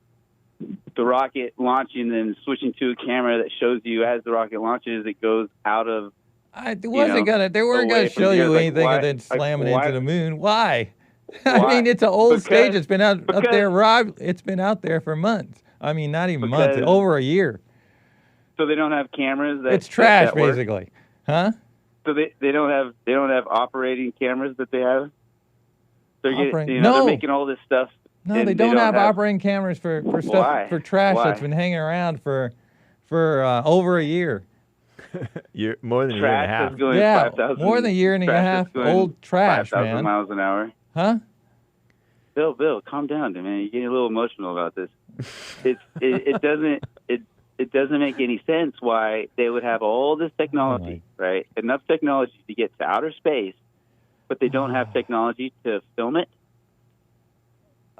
the rocket launching and switching to a camera that shows you as the rocket launches, it goes out of. They weren't gonna show you anything and then slamming into the moon. Why? I mean, it's an old stage. It's been up there, Rob. It's been out there for months. I mean, not even months, over a year. So they don't have cameras. It's trash, basically, huh? So they don't have operating cameras that they have. They're they're making all this stuff. No, they don't have operating cameras for stuff for trash that's been hanging around for over a year. More than a year and a half. Yeah, more than a year and a half. Old trash, 5,000 miles an hour. Huh? Bill, calm down, man. You're getting a little emotional about this. It doesn't make any sense why they would have all this technology, right? Enough technology to get to outer space, but they don't have technology to film it.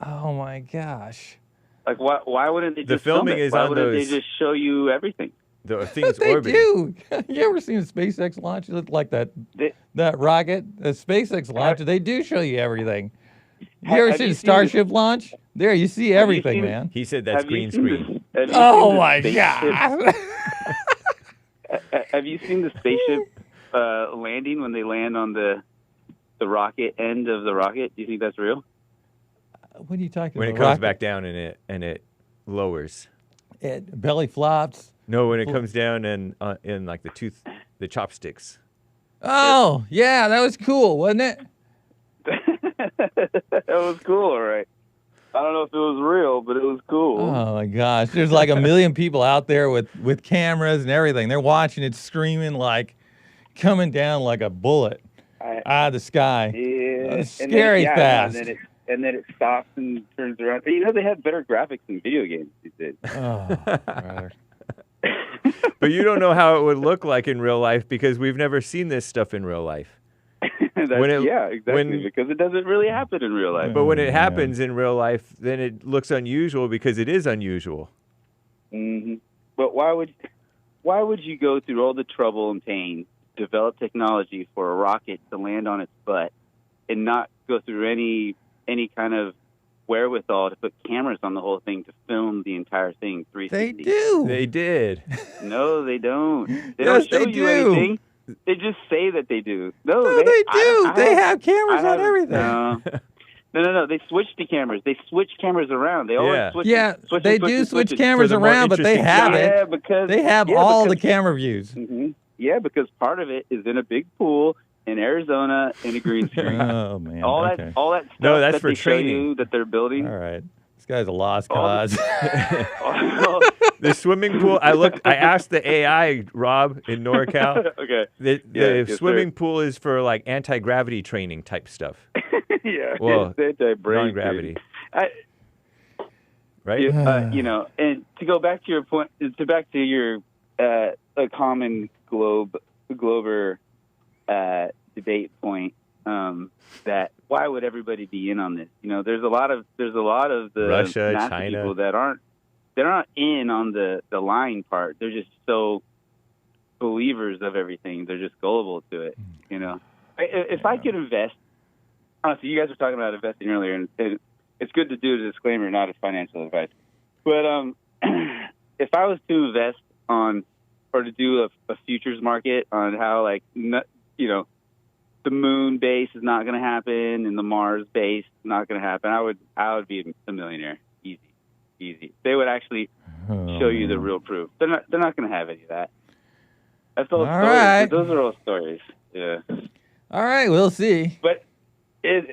Oh my gosh! Like, why wouldn't they just film it? Is why wouldn't they just show you everything? The things they orbiting. do. You ever seen a SpaceX launch? Like that rocket, the SpaceX launch. They do show you everything. You ever seen a Starship launch? There, you see everything, man. He said that's green screen. Oh my god! Have you seen the spaceship landing when they land on the rocket end of the rocket? Do you think that's real? What are you talking about? When it comes back down and it lowers. It belly flops. No, when it comes down and in like the chopsticks. Oh yeah, that was cool, wasn't it? That was cool, all right. I don't know if it was real, but it was cool. Oh my gosh, there's like a million people out there with cameras and everything. They're watching it, screaming like coming down like a bullet. The sky. Yeah, Scary fast. And then it stops and turns around. You know, they have better graphics in video games these days. But you don't know how it would look like in real life because we've never seen this stuff in real life. Exactly. Because it doesn't really happen in real life. But when it happens in real life, then it looks unusual because it is unusual. Mm-hmm. But why would you go through all the trouble and pain, develop technology for a rocket to land on its butt, and not go through any kind of wherewithal to put cameras on the whole thing to film the entire thing 360? They do. They did. No, they don't. They Yes, don't show they you do. anything. They just say that they do. No, they do. They have cameras on everything. No. They switch the cameras. They switch cameras around. They always switch. Yeah, switch they and switch do and switch switch cameras around, but they have it. Yeah, because they have all the camera views. Mm-hmm. Yeah, because part of it is in a big pool in Arizona in a green screen. Oh man! All that stuff that's that for they show training. you that they're building. All right, this guy's a lost cause. The swimming pool. I asked the AI, Rob, in NorCal. Okay. The swimming pool is for like anti-gravity training type stuff. Yeah. Well, it's anti-brain non-gravity. Right. You know, and to go back to your point, back to your a common glober debate point. That why would everybody be in on this? You know, there's a lot of the Russia, NASA China people that aren't in on the lying part. They're just so believers of everything. They're just gullible to it. You know, if I could invest, honestly, you guys were talking about investing earlier, and it's good to do a disclaimer, not as financial advice. But if I was to invest on or to do a futures market on how the moon base is not going to happen and the Mars base is not going to happen, I would be a millionaire. Easy. They would actually show you the real proof. They're not going to have any of that. That's all stories. Right. Those are all stories. Yeah. All right, we'll see. But it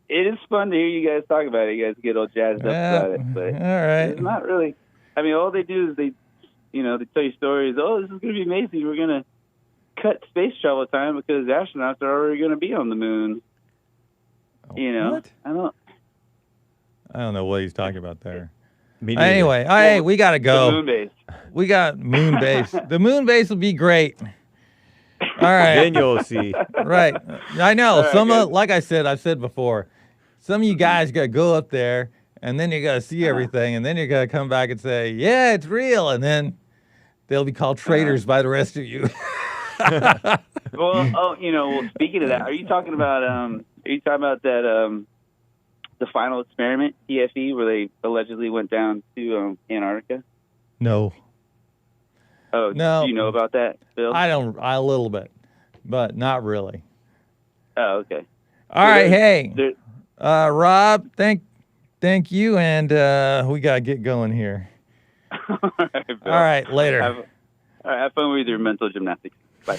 is fun to hear you guys talk about it. You guys get all jazzed up about it. But all right. It's not really. I mean, all they do is they tell you stories. Oh, this is going to be amazing. We're going to cut space travel time because astronauts are already going to be on the moon. You know, what? I don't know what he's talking about there. Anyway, hey, we got to go. The moon base. We got moon base. The moon base will be great. All right. Then you'll see. Right. I know. All right, Like I've said before, some of you guys got to go up there, and then you got to see everything, and then you got to come back and say, yeah, it's real, and then they'll be called traitors by the rest of you. Well, speaking of that, are you talking about that the final experiment, TFE, where they allegedly went down to Antarctica? No. Oh, no. Do you know about that, Bill? A little bit, but not really. Oh, okay. All right, hey, Rob, thank you, and we got to get going here. All right, Bill. All right, later. Have fun with your mental gymnastics. Bye.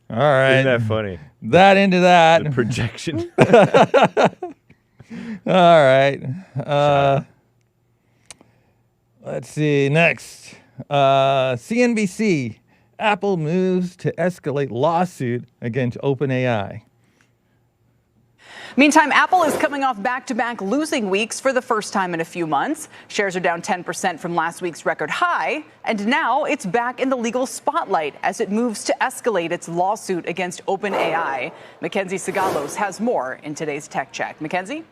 All right. Isn't that funny? That into that. The projection. All right. Let's see. Next. CNBC. Apple moves to escalate lawsuit against OpenAI. Meantime, Apple is coming off back-to-back losing weeks for the first time in a few months. Shares are down 10% from last week's record high, and now it's back in the legal spotlight as it moves to escalate its lawsuit against OpenAI. Mackenzie Sagalos has more in today's Tech Check. Mackenzie?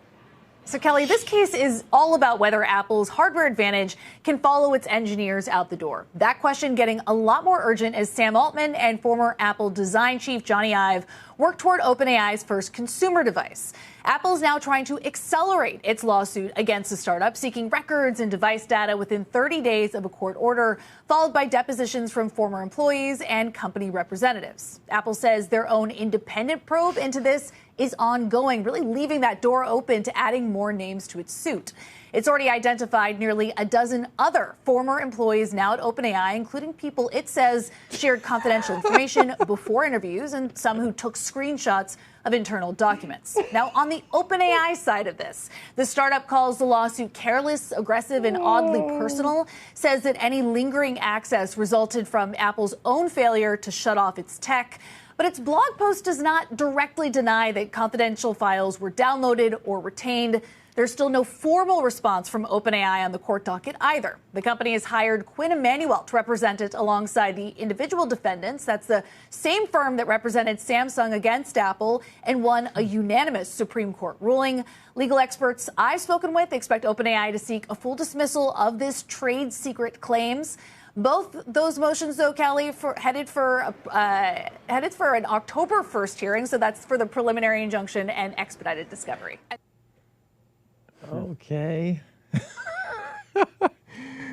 So, Kelly, this case is all about whether Apple's hardware advantage can follow its engineers out the door. That question getting a lot more urgent as Sam Altman and former Apple design chief Johnny Ive work toward OpenAI's first consumer device. Apple's now trying to accelerate its lawsuit against the startup, seeking records and device data within 30 days of a court order, followed by depositions from former employees and company representatives. Apple says their own independent probe into this is ongoing, really leaving that door open to adding more names to its suit. It's already identified nearly a dozen other former employees now at OpenAI, including people it says shared confidential information before interviews and some who took screenshots of internal documents. Now, on the OpenAI side of this, the startup calls the lawsuit careless, aggressive, and oddly personal, says that any lingering access resulted from Apple's own failure to shut off its tech. But its blog post does not directly deny that confidential files were downloaded or retained. There's still no formal response from OpenAI on the court docket either. The company has hired Quinn Emanuel to represent it alongside the individual defendants. That's the same firm that represented Samsung against Apple and won a unanimous Supreme Court ruling. Legal experts I've spoken with expect OpenAI to seek a full dismissal of this trade secret claims. Both those motions, though, Kelly, headed for an October 1st hearing. So that's for the preliminary injunction and expedited discovery. Okay.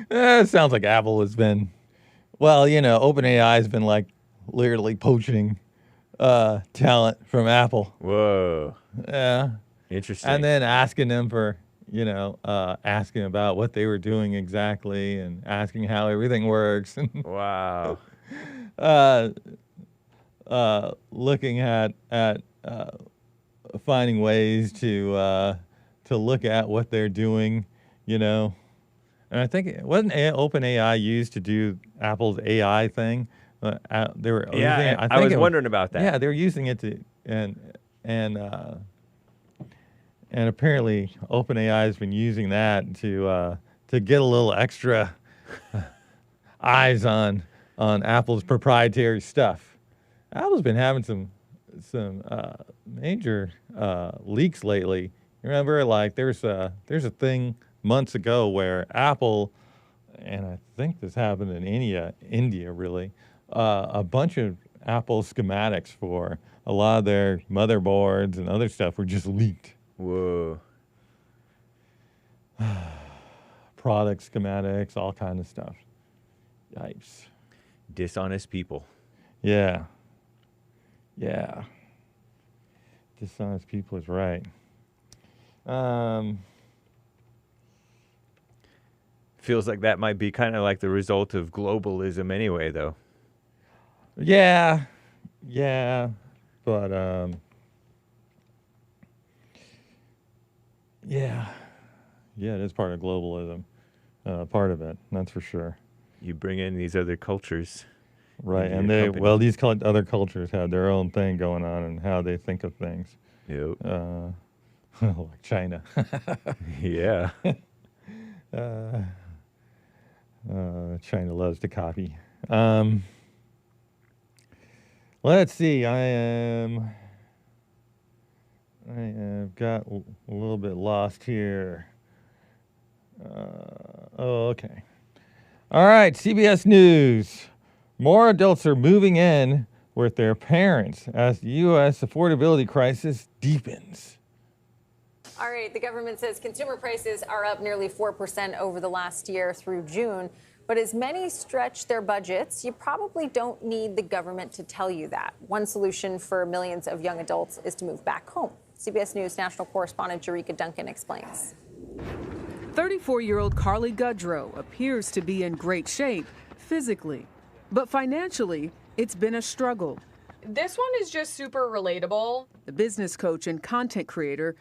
It sounds like Apple has been, well, OpenAI has been like literally poaching talent from Apple. Whoa. Yeah. Interesting. And then asking them for, asking about what they were doing exactly and asking how everything works. Wow. Looking at finding ways to look at what they're doing, And I think wasn't OpenAI used to do Apple's AI thing? They were. Yeah, I was wondering about that. Yeah, they were using it to and apparently OpenAI has been using that to get a little extra eyes on Apple's proprietary stuff. Apple's been having some major leaks lately. Remember, like there's a thing months ago where Apple, and I think this happened in India really, a bunch of Apple schematics for a lot of their motherboards and other stuff were just leaked. Whoa. Product schematics, all kind of stuff. Yipes. Dishonest people. Yeah. Yeah. Dishonest people is right. Feels like that might be kind of like the result of globalism anyway, though. Yeah, but yeah, it is part of globalism, part of it, that's for sure. You bring in these other cultures, right? And these other cultures have their own thing going on and how they think of things. Yep. Like China. Yeah. China loves to copy. Let's see. I have got a little bit lost here. Okay. All right, CBS News. More adults are moving in with their parents as the U.S. affordability crisis deepens. All right, the government says consumer prices are up nearly 4% over the last year through June. But as many stretch their budgets, you probably don't need the government to tell you that. One solution for millions of young adults is to move back home. CBS News national correspondent Jerika Duncan explains. 34-year-old Carly Goodrow appears to be in great shape physically, but financially, it's been a struggle. This one is just super relatable. The business coach and content creator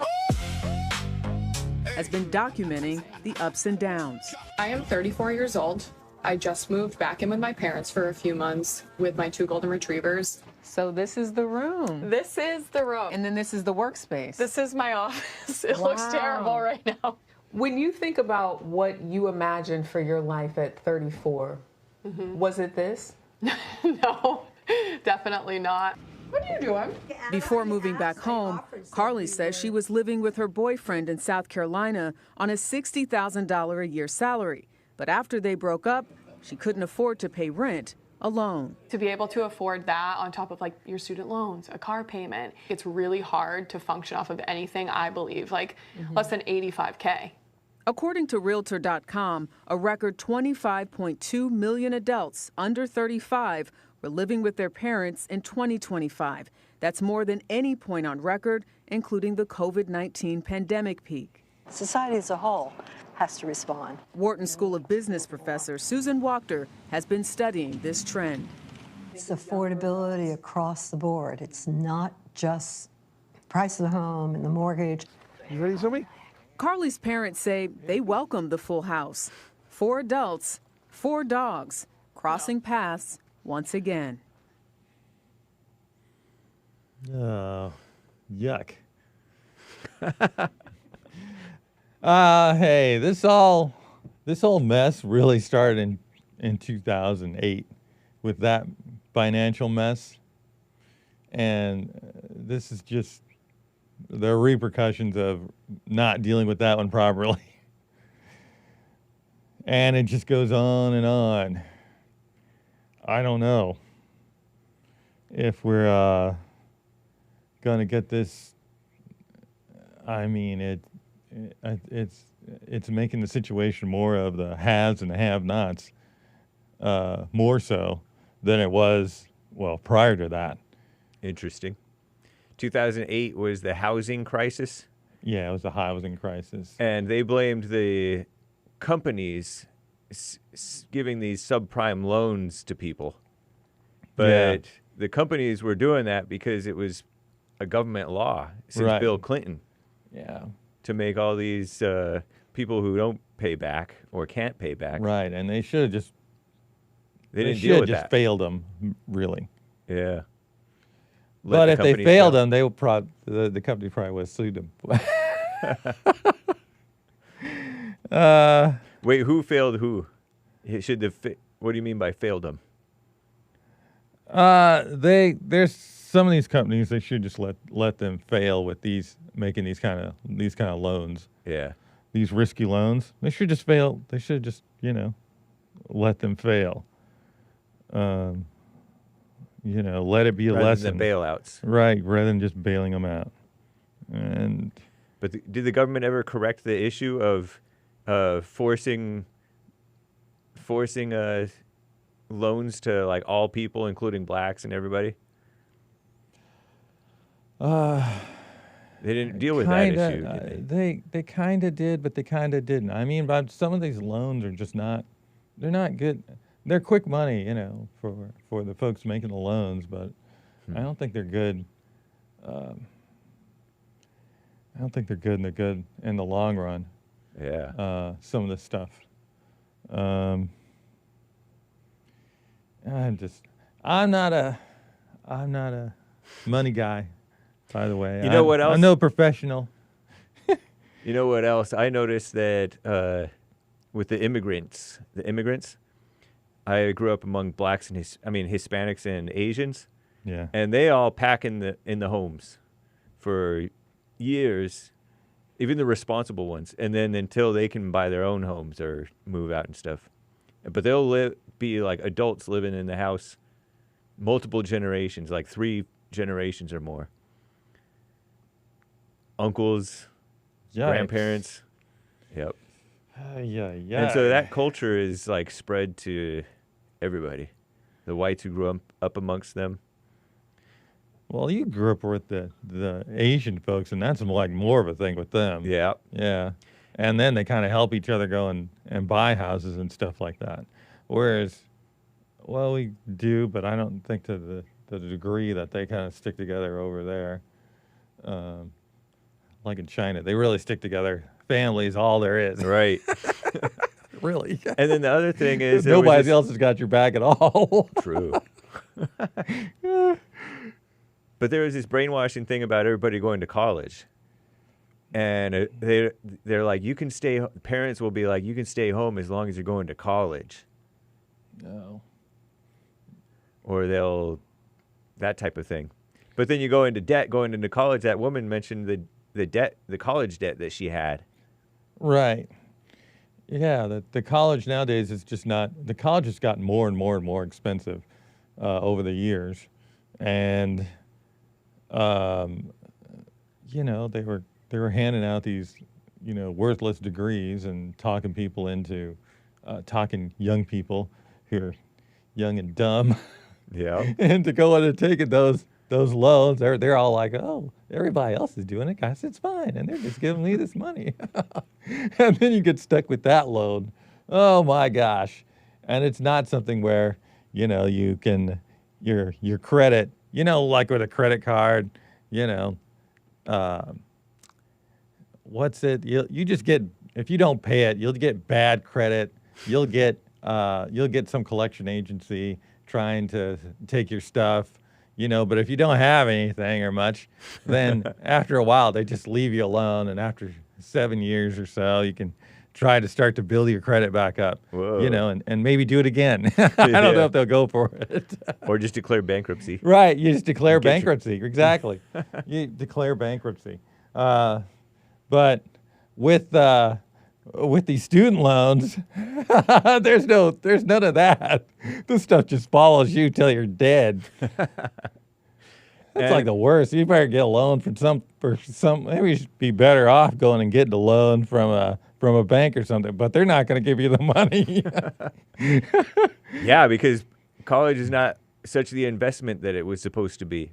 has been documenting the ups and downs. I am 34 years old. I just moved back in with my parents for a few months with my 2 golden retrievers. So this is the room. This is the room. And then this is the workspace. This is my office. It looks terrible right now. When you think about what you imagined for your life at 34, was it this? No, definitely not. What are you doing? Before moving back home, Carly says she was living with her boyfriend in South Carolina on a $60,000 a year salary. But after they broke up, she couldn't afford to pay rent alone. To be able to afford that on top of like your student loans, a car payment, it's really hard to function off of anything, I believe, like less than $85K. According to Realtor.com, a record 25.2 million adults under 35 were living with their parents in 2025. That's more than any point on record, including the COVID-19 pandemic peak. Society as a whole has to respond. Wharton School of Business professor Susan Wachter has been studying this trend. It's affordability across the board. It's not just price of the home and the mortgage. You ready, Zoe? Carly's parents say they welcome the full house. 4 adults, 4 dogs, crossing paths once again. Oh, yuck. Hey, this whole mess really started in 2008 with that financial mess. And this is just the repercussions of not dealing with that one properly. And it just goes on and on. I don't know if we're going to get this. I mean, it's making the situation more of the haves and the have-nots, more so than it was, well, prior to that. Interesting. 2008 was the housing crisis. Yeah, it was the housing crisis. And they blamed the companies giving these subprime loans to people. But the companies were doing that because it was a government law since Right. Bill Clinton. Yeah. To make all these people who don't pay back or can't pay back. Right, and they should have just. They didn't should deal have with just that. failed them, really. Yeah. But the if they companies failed fail. them, they would the company probably would have sued them. Wait, who failed who? What do you mean by failed them? There's some of these companies they should just let them fail with making these kind of loans. Yeah. These risky loans. They should just fail. They should just let them fail. Let it be a Rather lesson. than the bailouts. Right, rather than just bailing them out. But did the government ever correct the issue of forcing loans to like all people, including blacks and everybody? They didn't deal with that issue. Did they? They kind of did, but they kind of didn't. I mean, but some of these loans are just not. They're not good. They're quick money, for the folks making the loans, but I don't think they're good. I don't think they're good, and they're good in the long run. Yeah. Some of this stuff. I'm not a money guy, by the way. You know what else? I'm no professional. You know what else? I noticed that with the immigrants, I grew up among blacks and Hispanics and Asians. Yeah. And they all pack in the homes for years, even the responsible ones, and then until they can buy their own homes or move out and stuff. But they'll be like adults living in the house multiple generations, like 3 generations or more. Uncles, Yikes. grandparents. Yep. Yeah. And so that culture is like spread to everybody. The whites who grew up amongst them. Well, you grew up with the Asian folks, and that's like more of a thing with them. Yeah. Yeah. And then they kind of help each other go and buy houses and stuff like that. Whereas, well, we do, but I don't think to the degree that they kind of stick together over there. Like in China, they really stick together. Family's all there is. Right. Really. And then the other thing is nobody else has got your back at all. True. But there was this brainwashing thing about everybody going to college. And they're like, you can stay, parents will be like, you can stay home as long as you're going to college. No. Or that type of thing. But then you go into debt, going into college. That woman mentioned the college debt that she had. Right. Yeah, the college nowadays is just not, the college has gotten more and more and more expensive over the years. And, they were handing out these, worthless degrees and talking people into, talking young people who are young and dumb Yeah. And to go in and taking those loans, they're all like, oh, everybody else is doing it, guys, it's fine, and they're just giving me this money. And then you get stuck with that loan. Oh my gosh. And it's not something where, you know, you can your credit, you know, like with a credit card, you know, what's it? You just get, if you don't pay it, you'll get bad credit. You'll get some collection agency trying to take your stuff, you know, but if you don't have anything or much, then after a while they just leave you alone, and after 7 years or so you can try to start to build your credit back up. Whoa. You know, and maybe do it again. I don't know if they'll go for it. Or just declare bankruptcy. Right, you just declare bankruptcy. Exactly. You declare bankruptcy. But with these student loans, there's none of that. This stuff just follows you till you're dead. That's like the worst. You better get a loan for some. Maybe you should be better off going and getting a loan from a bank or something. But they're not going to give you the money. Yeah, because college is not such the investment that it was supposed to be.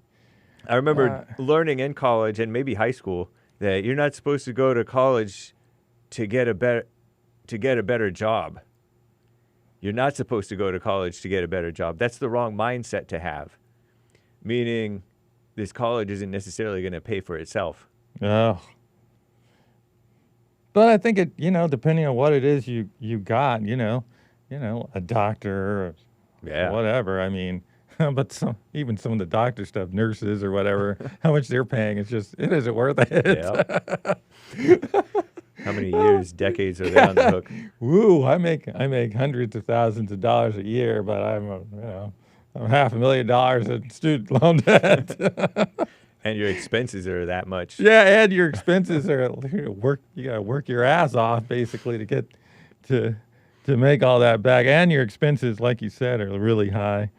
I remember learning in college and maybe high school that you're not supposed to go to college to get a better job. You're not supposed to go to college to get a better job. That's the wrong mindset to have. Meaning, this college isn't necessarily going to pay for itself. Oh. But I think it, you know, depending on what it is you got, you know, a doctor or whatever. I mean, but even some of the doctor stuff, nurses or whatever, how much they're paying, it isn't worth it. Yeah. How many years, decades are they on the hook? Woo! I make hundreds of thousands of dollars a year, but I'm $500,000 in student loan debt. And your expenses are that much. Yeah, and your expenses are you gotta work your ass off basically to get to make all that back. And your expenses, like you said, are really high.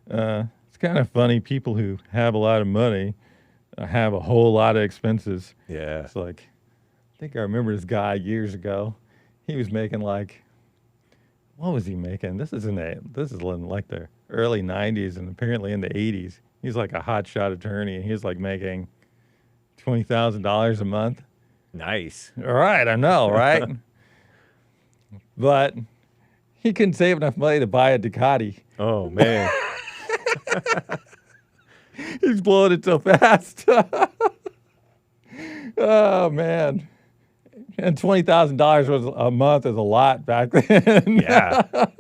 It's kind of funny, people who have a lot of money have a whole lot of expenses. Yeah. It's like, I think I remember this guy years ago. He was making like, what was he making? This is in like the early 90s and apparently in the 80s. He's like a hotshot attorney, and he's like making $20,000 a month. Nice. All right, I know, right? But he couldn't save enough money to buy a Ducati. Oh, man. He's blowing it so fast. Oh, man. And $20,000 was a month is a lot back then. Yeah.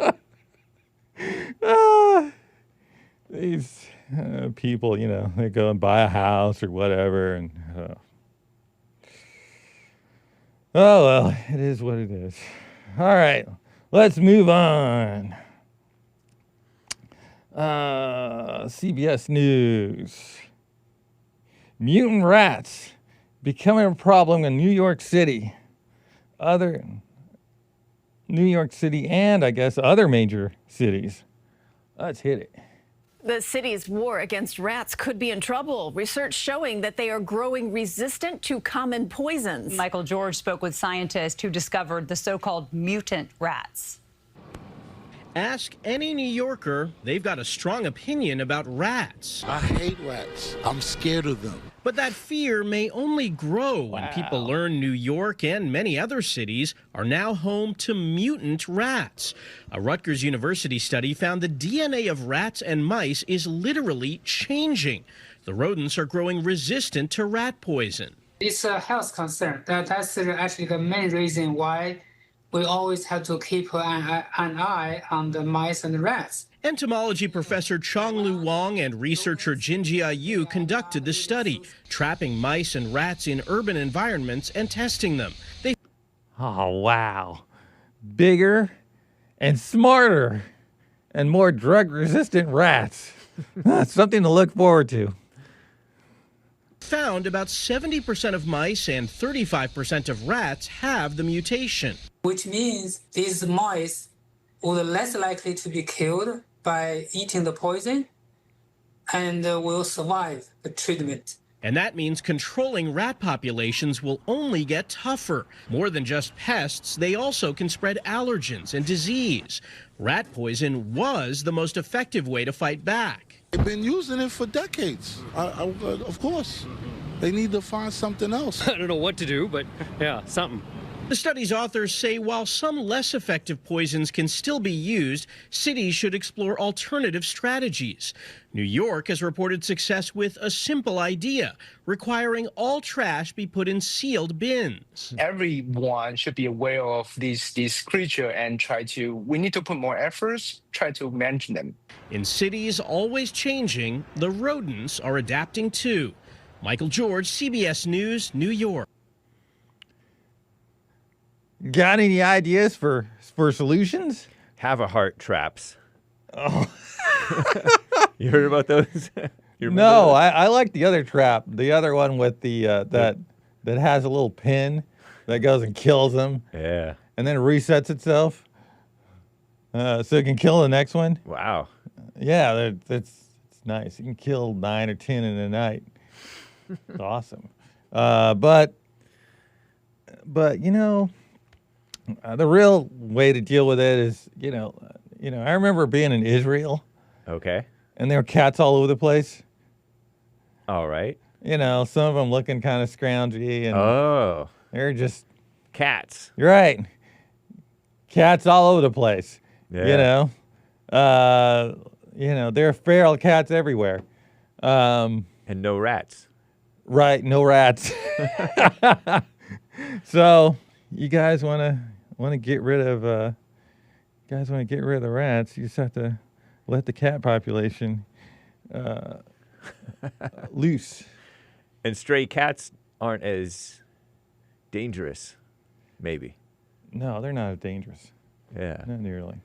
These people, you know, they go and buy a house or whatever, and oh well, it is what it is. All right, let's move on. CBS News. Mutant rats becoming a problem in New York City. New York City and, I guess, other major cities. Let's hit it. The city's war against rats could be in trouble. Research showing that they are growing resistant to common poisons. Michael George spoke with scientists who discovered the so-called mutant rats. Ask any New Yorker, they've got a strong opinion about rats. I hate rats. I'm scared of them. But that fear may only grow when people learn New York and many other cities are now home to mutant rats. A Rutgers University study found the DNA of rats and mice is literally changing. The rodents are growing resistant to rat poison. It's a health concern. That's actually the main reason why we always have to keep an eye on the mice and the rats. Entomology professor Chong-Lu Wong and researcher Jinjia Yu conducted the study, trapping mice and rats in urban environments and testing them. Oh, wow. Bigger and smarter and more drug-resistant rats. That's something to look forward to. Found about 70% of mice and 35% of rats have the mutation. Which means these mice would less likely to be killed by eating the poison and will survive the treatment. And that means controlling rat populations will only get tougher. More than just pests, they also can spread allergens and disease. Rat poison was the most effective way to fight back. They've been using it for decades. Of course. They need to find something else. I don't know what to do, but yeah, something. The study's authors say while some less effective poisons can still be used, cities should explore alternative strategies. New York has reported success with a simple idea, requiring all trash be put in sealed bins. Everyone should be aware of these creatures and we need to put more efforts, try to manage them. In cities always changing, the rodents are adapting too. Michael George, CBS News, New York. Got any ideas for solutions? Have a heart traps. Oh. You heard about those? No, I like the other trap. The other one with the that has a little pin that goes and kills them. Yeah. And then resets itself. So it can kill the next one. Wow. Yeah, it's nice. You can kill 9 or 10 in a night. It's awesome. But you know, the real way to deal with it is, you know, I remember being in Israel. Okay. And there were cats all over the place. All right. You know, some of them looking kind of scroungy. And oh. They're just cats. You're right. Cats all over the place. Yeah. There are feral cats everywhere. And no rats. Right, no rats. So you guys want to get rid of the rats? You just have to let the cat population loose. And stray cats aren't as dangerous, maybe. No, they're not as dangerous. Yeah, not nearly.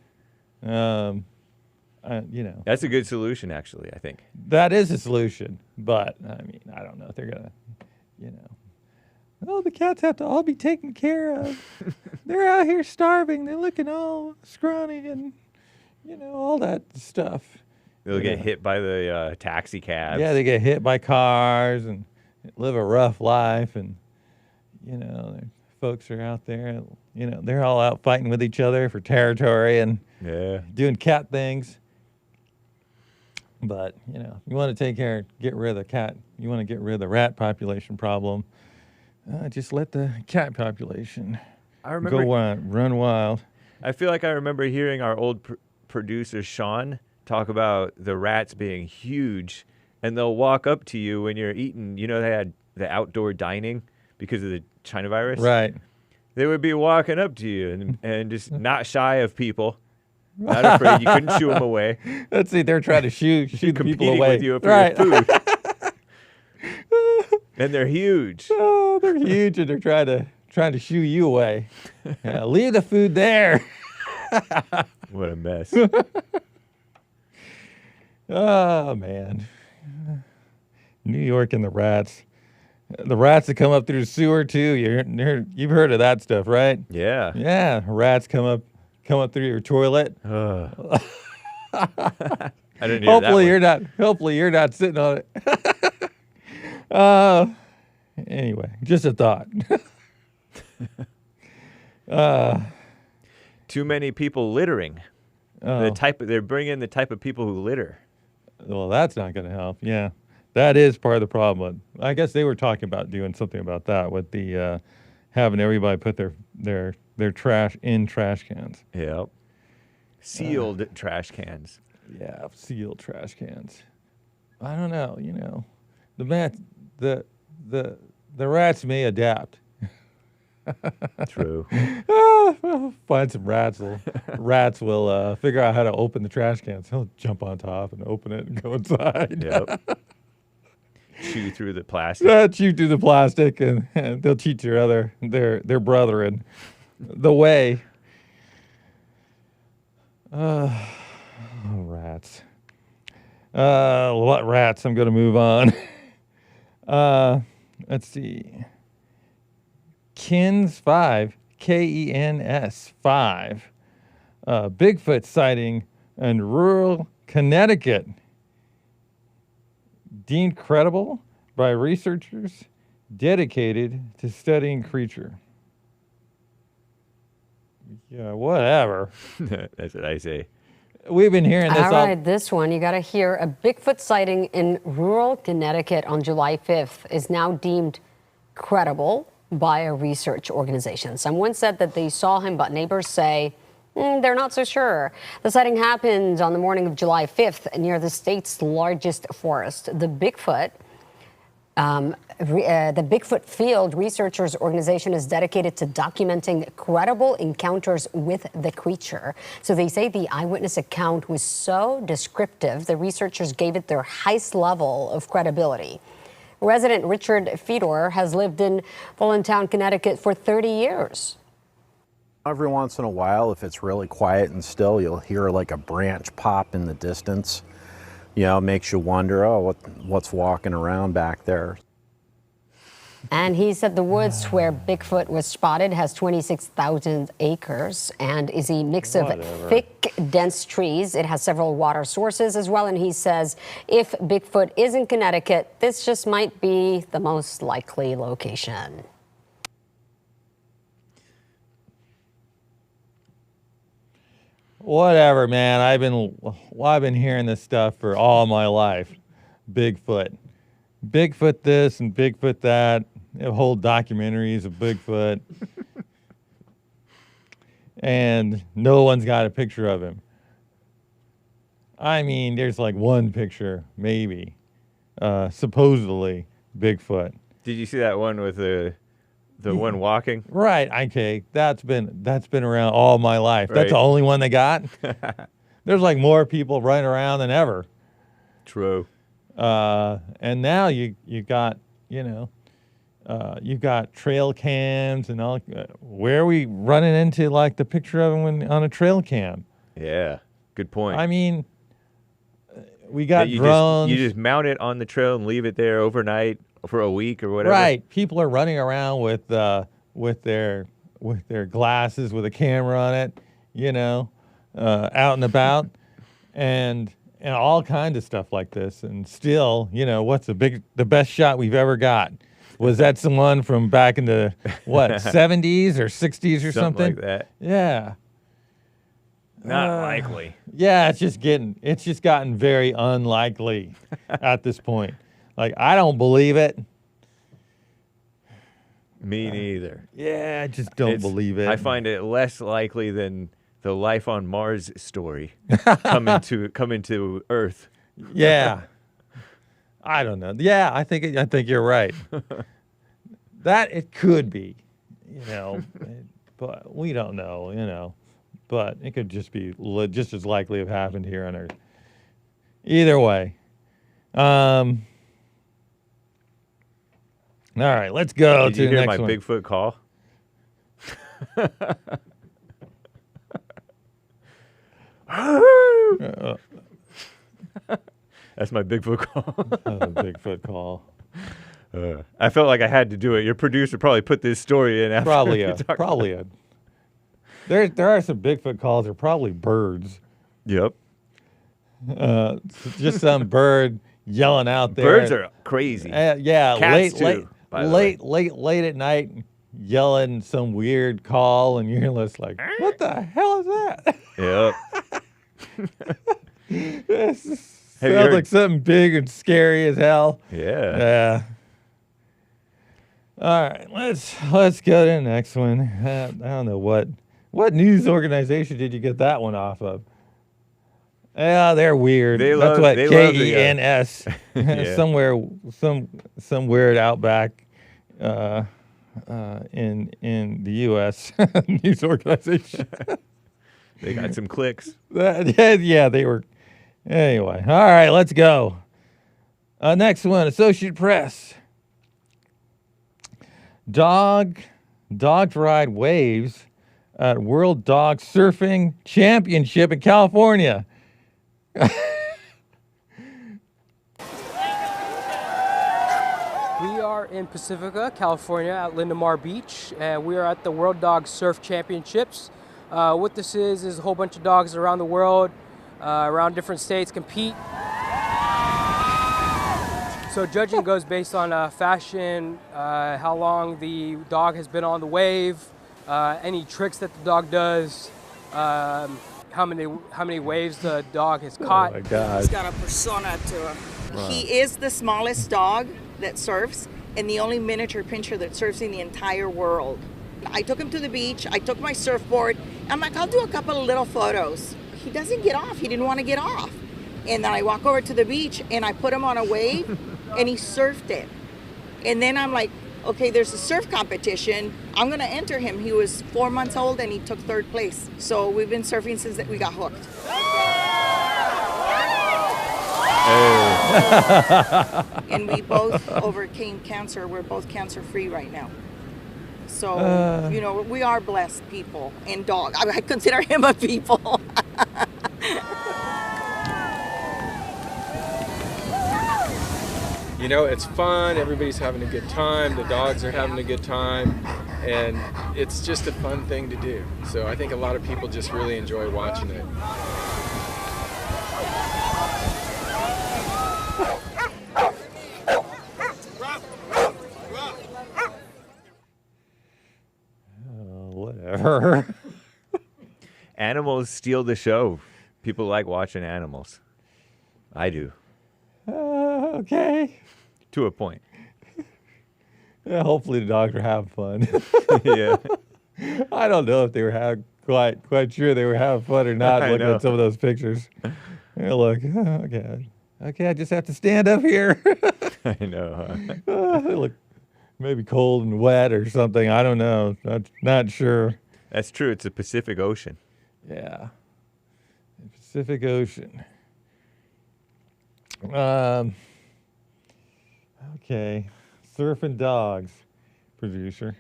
That's a good solution, actually. I think that is a solution, but I mean, I don't know if they're gonna, oh, the cats have to all be taken care of. They're out here starving. They're looking all scrawny and, all that stuff. They'll get hit by the taxi cabs. Yeah, they get hit by cars and live a rough life. And, their folks are out there, they're all out fighting with each other for territory and doing cat things. But, you want to get rid of the cat. You want to get rid of the rat population problem. Just let the cat population go wild, run wild. I feel like I remember hearing our old producer, Sean, talk about the rats being huge, and they'll walk up to you when you're eating. They had the outdoor dining because of the China virus. Right. They would be walking up to you and just not shy of people. Not afraid you couldn't shoo them away. Let's see, they're trying to shoo the people away. With you for your food. And they're huge. Oh, they're huge, and they're trying to shoo you away. Yeah, leave the food there. What a mess. Oh man, New York and the rats. The rats that come up through the sewer too. You've heard of that stuff, right? Yeah. Yeah, rats come up through your toilet. I didn't hear that one. Hopefully you're not sitting on it. Anyway, just a thought. Too many people littering. They're bringing the type of people who litter. Well, that's not going to help. Yeah, that is part of the problem. I guess they were talking about doing something about that with the having everybody put their trash in trash cans. Yep. Sealed trash cans. Yeah, sealed trash cans. I don't know. The rats may adapt. True. Find some rats. Rats will figure out how to open the trash cans. They'll jump on top and open it and go inside. Yep. Chew through the plastic. Chew through the plastic, and they'll teach their brethren the way. Rats. Rats. I'm going to move on. Let's see. Kens 5, Kens 5. Bigfoot sighting in rural Connecticut. Deemed credible by researchers dedicated to studying creature. Yeah, whatever. That's what I say. We've been hearing this all right, this one, you got to hear. A Bigfoot sighting in rural Connecticut on July 5th is now deemed credible by a research organization. Someone said that they saw him, but neighbors say they're not so sure. The sighting happened on the morning of July 5th near the state's largest forest. The Bigfoot Field Researchers Organization is dedicated to documenting credible encounters with the creature. So they say the eyewitness account was so descriptive, the researchers gave it their highest level of credibility. Resident Richard Fedor has lived in Volcano, Connecticut for 30 years. Every once in a while, if it's really quiet and still, you'll hear like a branch pop in the distance. You know, it makes you wonder, oh, what's walking around back there? And he said the woods where Bigfoot was spotted has 26,000 acres and is a mix of thick, dense trees. It has several water sources as well. And he says if Bigfoot is in Connecticut, this just might be the most likely location. Whatever, man. I've been hearing this stuff for all my life. Bigfoot this and Bigfoot that. They have whole documentaries of Bigfoot. And no one's got a picture of him. I mean, there's like one picture, maybe, supposedly Bigfoot. Did you see that one with the one walking? Right. Okay. That's been around all my life. Right. That's the only one they got. There's like more people running around than ever. True. And now you got, you've got trail cams and all. Where are we running into like the picture of him on a trail cam? Yeah. Good point. I mean, we got you drones. You just mount it on the trail and leave it there overnight for a week or whatever. Right. People are running around with their glasses with a camera on it, out and about, and all kinds of stuff like this. And still, what's the best shot we've ever got? Was that someone from back in the 70s or 60s or something? Like that. Yeah. Not likely. Yeah, it's just gotten very unlikely at this point. Like, I don't believe it. Me neither. Yeah, I just don't believe it. I find it less likely than the life on Mars story coming to Earth. Yeah. I don't know. Yeah, I think you're right. That it could be, but we don't know, But it could just be just as likely have happened here on Earth. Either way. All right, let's go Did to you the hear next my one. Bigfoot call? That's my Bigfoot call. Bigfoot call. I felt like I had to do it. Your producer probably put this story in after. Probably. There are some Bigfoot calls. They're probably birds. Yep. Just some bird yelling out there. Birds are crazy. Yeah, Cats too, by the way. late at night, yelling some weird call, and you're just like, "What the hell is that?" Yep. Sounds like something big and scary as hell. Yeah. Yeah. All right, let's go to the next one. I don't know what news organization did you get that one off of? Yeah, they're weird. That's what KENS. Yeah. Somewhere, some weird outback in the U.S. news organization. They got some clicks. Yeah, they were. Anyway, all right, let's go. Next one, Associated Press. Dogs ride waves at World Dog Surfing Championship in California. We are in Pacifica, California, at Lindemar Beach, and we are at the World Dog Surf Championships. What this is a whole bunch of dogs around the world, around different states compete. So judging goes based on fashion, how long the dog has been on the wave, any tricks that the dog does, how many waves the dog has caught. Oh my God. He's got a persona to him. Wow. He is the smallest dog that surfs and the only miniature pinscher that surfs in the entire world. I took him to the beach. I took my surfboard. I'm like, I'll do a couple of little photos. He doesn't get off. He didn't want to get off. And then I walk over to the beach and I put him on a wave and he surfed it. And then I'm like, okay, there's a surf competition. I'm going to enter him. He was 4 months old and he took 3rd place. So we've been surfing since we got hooked. And we both overcame cancer. We're both cancer-free right now. So, you know, we are blessed people and dog. I consider him a people. You know, it's fun. Everybody's having a good time. The dogs are having a good time. And it's just a fun thing to do. So I think a lot of people just really enjoy watching it. Whatever. Animals steal the show. People like watching animals. I do. Okay. To a point. Yeah, hopefully the dogs are having fun. Yeah. I don't know if they were quite sure they were having fun or not. Looking know. at some of those pictures. Yeah, look. Okay. Okay, I just have to stand up here. I know. They look maybe cold and wet or something. I don't know. Not sure. That's true. It's the Pacific Ocean. Yeah. The Pacific Ocean. Okay. Surfing dogs, producer.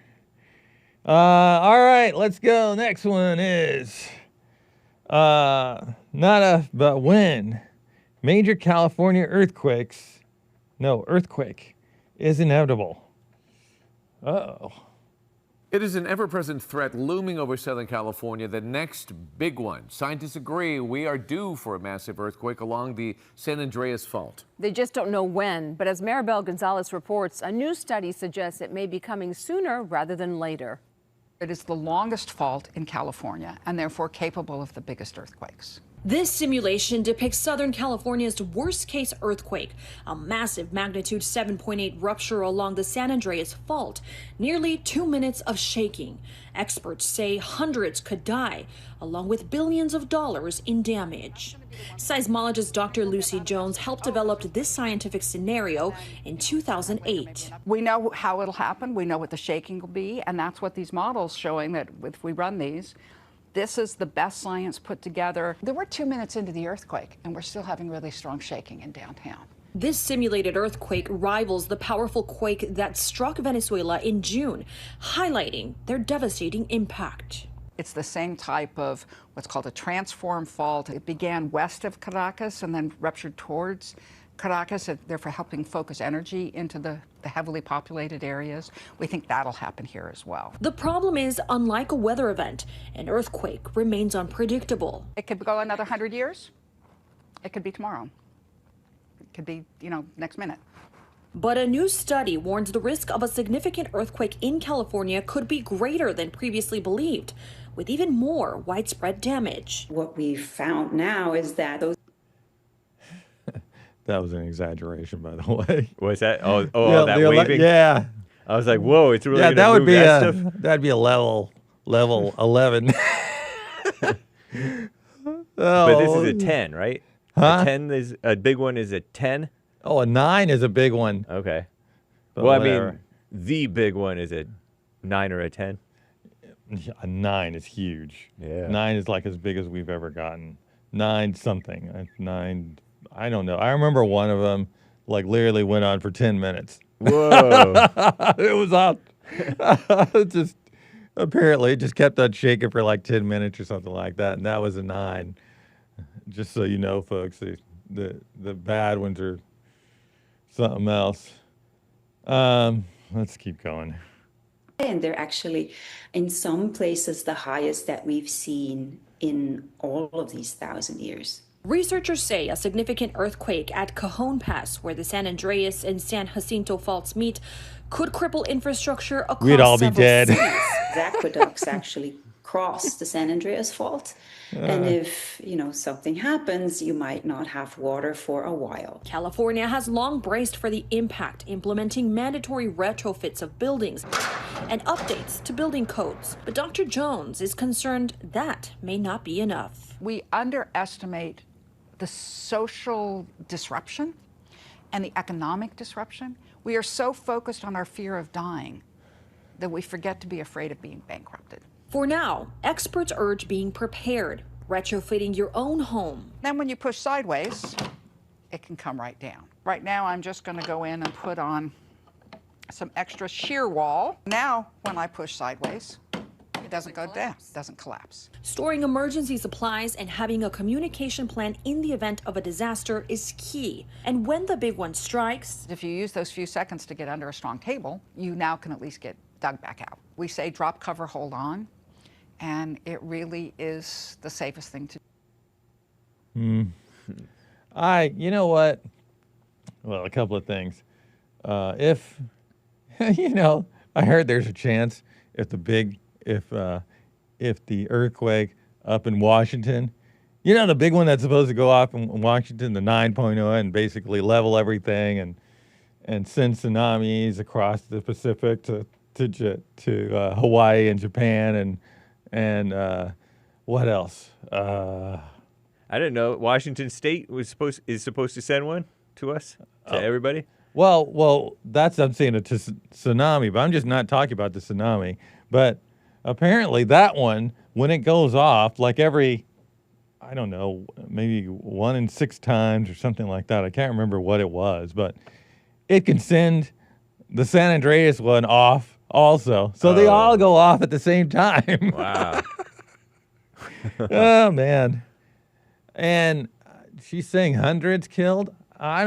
All right, let's go. Next one is not if, but when. Major California earthquake is inevitable. Uh-oh. It is an ever-present threat looming over Southern California, the next big one. Scientists agree we are due for a massive earthquake along the San Andreas Fault. They just don't know when, but as Maribel Gonzalez reports, a new study suggests it may be coming sooner rather than later. It is the longest fault in California and therefore capable of the biggest earthquakes. This simulation depicts Southern California's worst-case earthquake, a massive magnitude 7.8 rupture along the San Andreas Fault, nearly 2 minutes of shaking. Experts say hundreds could die, along with billions of dollars in damage. Seismologist Dr. Lucy Jones helped develop this scientific scenario in 2008. We know how it'll happen. We know what the shaking will be, and that's what these models showing that if we run these, this is the best science put together. There were 2 minutes into the earthquake, and we're still having really strong shaking in downtown. This simulated earthquake rivals the powerful quake that struck Venezuela in June, highlighting their devastating impact. It's the same type of what's called a transform fault. It began west of Caracas and then ruptured towards Caracas, therefore helping focus energy into the heavily populated areas. We think that'll happen here as well. The problem is, unlike a weather event, an earthquake remains unpredictable. It could go another 100 years. It could be tomorrow. It could be, next minute. But a new study warns the risk of a significant earthquake in California could be greater than previously believed, with even more widespread damage. What we've found now is that those That was an exaggeration, by the way. Was that? Yeah, that waving? Yeah. I was like, whoa, it's really Yeah, gonna move that stuff? that'd be a level 11. But this is a 10, right? Huh? A 10 is a big one. Is a 10? Oh, a 9 is a big one. Okay. But Well, I whatever. mean, the big one is a 9 or a 10. A 9 is huge. Yeah. 9 is like as big as we've ever gotten. 9 something. 9. I don't know. I remember one of them, like, literally went on for 10 minutes. Whoa. It was up. Just apparently, it just kept on shaking for like 10 minutes or something like that. And that was a 9. Just so you know, folks, the bad ones are something else. Let's keep going. and they're actually in some places the highest that we've seen in all of these 1,000 years. Researchers say a significant earthquake at Cajon Pass, where the San Andreas and San Jacinto faults meet, could cripple infrastructure across We'd all be several dead. The aqueducts actually cross the San Andreas Fault. And if, something happens, you might not have water for a while. California has long braced for the impact, implementing mandatory retrofits of buildings and updates to building codes. But Dr. Jones is concerned that may not be enough. We underestimate the social disruption and the economic disruption. We are so focused on our fear of dying that we forget to be afraid of being bankrupted. For now, experts urge being prepared, retrofitting your own home. Then when you push sideways, it can come right down. Right now, I'm just going to go in and put on some extra shear wall. Now, when I push sideways, it doesn't go down, it doesn't collapse. Storing emergency supplies and having a communication plan in the event of a disaster is key. And when the big one strikes, if you use those few seconds to get under a strong table, you now can at least get dug back out. We say drop, cover, hold on, and it really is the safest thing to do. You know what? Well, a couple of things. If, I heard there's a chance if the earthquake up in Washington, the big one that's supposed to go off in Washington, the 9.0, and basically level everything and send tsunamis across the Pacific to Hawaii and Japan and what else? I didn't know Washington State is supposed to send one to us, to everybody. Well, I'm saying a tsunami, but I'm just not talking about the tsunami. But apparently that one, when it goes off, like every, I don't know, maybe 1 in 6 times or something like that. I can't remember what it was, but it can send the San Andreas one off also. So they all go off at the same time. Wow. Oh, man. And she's saying hundreds killed. I